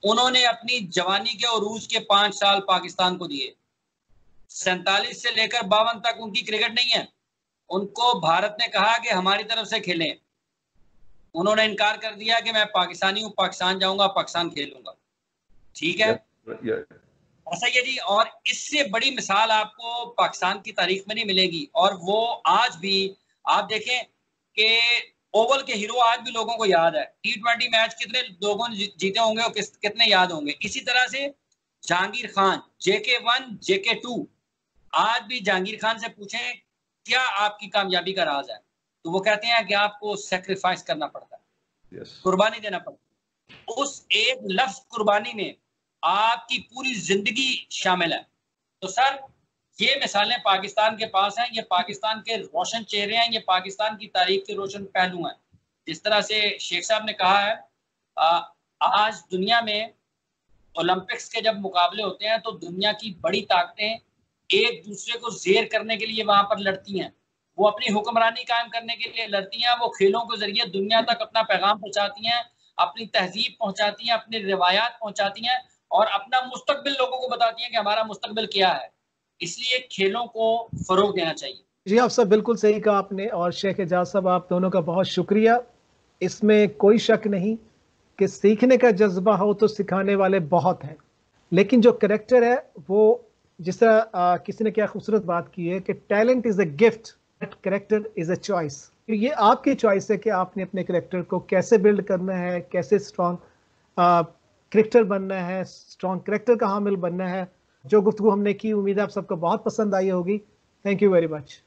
उन्होंने अपनी जवानी के उरूज के 5 साल पाकिस्तान को दिए। 47 से लेकर 52 तक उनकी क्रिकेट नहीं है। उनको भारत ने कहा कि हमारी तरफ से खेलें, उन्होंने इनकार कर दिया कि मैं पाकिस्तानी हूं, पाकिस्तान जाऊंगा, पाकिस्तान खेलूंगा। ठीक है, ऐसा ही है जी। और इससे बड़ी मिसाल आपको पाकिस्तान की तारीख में नहीं मिलेगी। और वो आज भी आप देखें कि ओवल के हीरो आज भी लोगों को याद है। T20 मैच कितने लोगों ने जीते होंगे और कितने याद होंगे। इसी तरह से जहांगीर खान, JK1, JK2, आज भी जहांगीर खान से पूछें क्या आपकी कामयाबी का राज है, तो वो कहते हैं कि आपको सेक्रीफाइस करना पड़ता है, कुर्बानी देना पड़ता है। उस एक लफ्ज कुर्बानी में आपकी पूरी जिंदगी शामिल है। तो सर, ये मिसालें पाकिस्तान के पास हैं, ये पाकिस्तान के रोशन चेहरे हैं, ये पाकिस्तान की तारीख के रोशन पहलू हैं। जिस तरह से शेख साहब ने कहा है, आज दुनिया में ओलंपिक्स के जब मुकाबले होते हैं तो दुनिया की बड़ी ताकतें एक दूसरे को जेर करने के लिए वहां पर लड़ती हैं। वो अपनी हुक्मरानी कायम करने के लिए लड़ती हैं। वो खेलों के जरिए दुनिया तक अपना पैगाम पहुंचाती हैं, अपनी तहजीब पहुंचाती हैं, अपनी रिवायात पहुंचाती हैं और अपना मुस्तकबिल लोगों को बताती हैं कि हमारा मुस्तकबिल क्या है। इसलिए खेलों को फरोग देना चाहिए। जी आप सब बिल्कुल सही कहा आपने। और शेख एजाज साहब, आप दोनों का बहुत शुक्रिया। इसमें कोई शक नहीं कि सीखने का जज्बा हो तो सिखाने वाले बहुत हैं, लेकिन जो करेक्टर है वो, जिस तरह किसी ने क्या खूबसूरत बात की है कि talent is a gift, but character is a choice. ये आपकी चॉइस है कि आपने अपने करेक्टर को कैसे बिल्ड करना है, कैसे स्ट्रॉन्ग क्रिकेटर बनना है, स्ट्रॉन्ग करेक्टर का हामिल बनना है। जो गुफ्तगू हमने की, उम्मीद है आप सबको बहुत पसंद आई होगी। Thank you very much.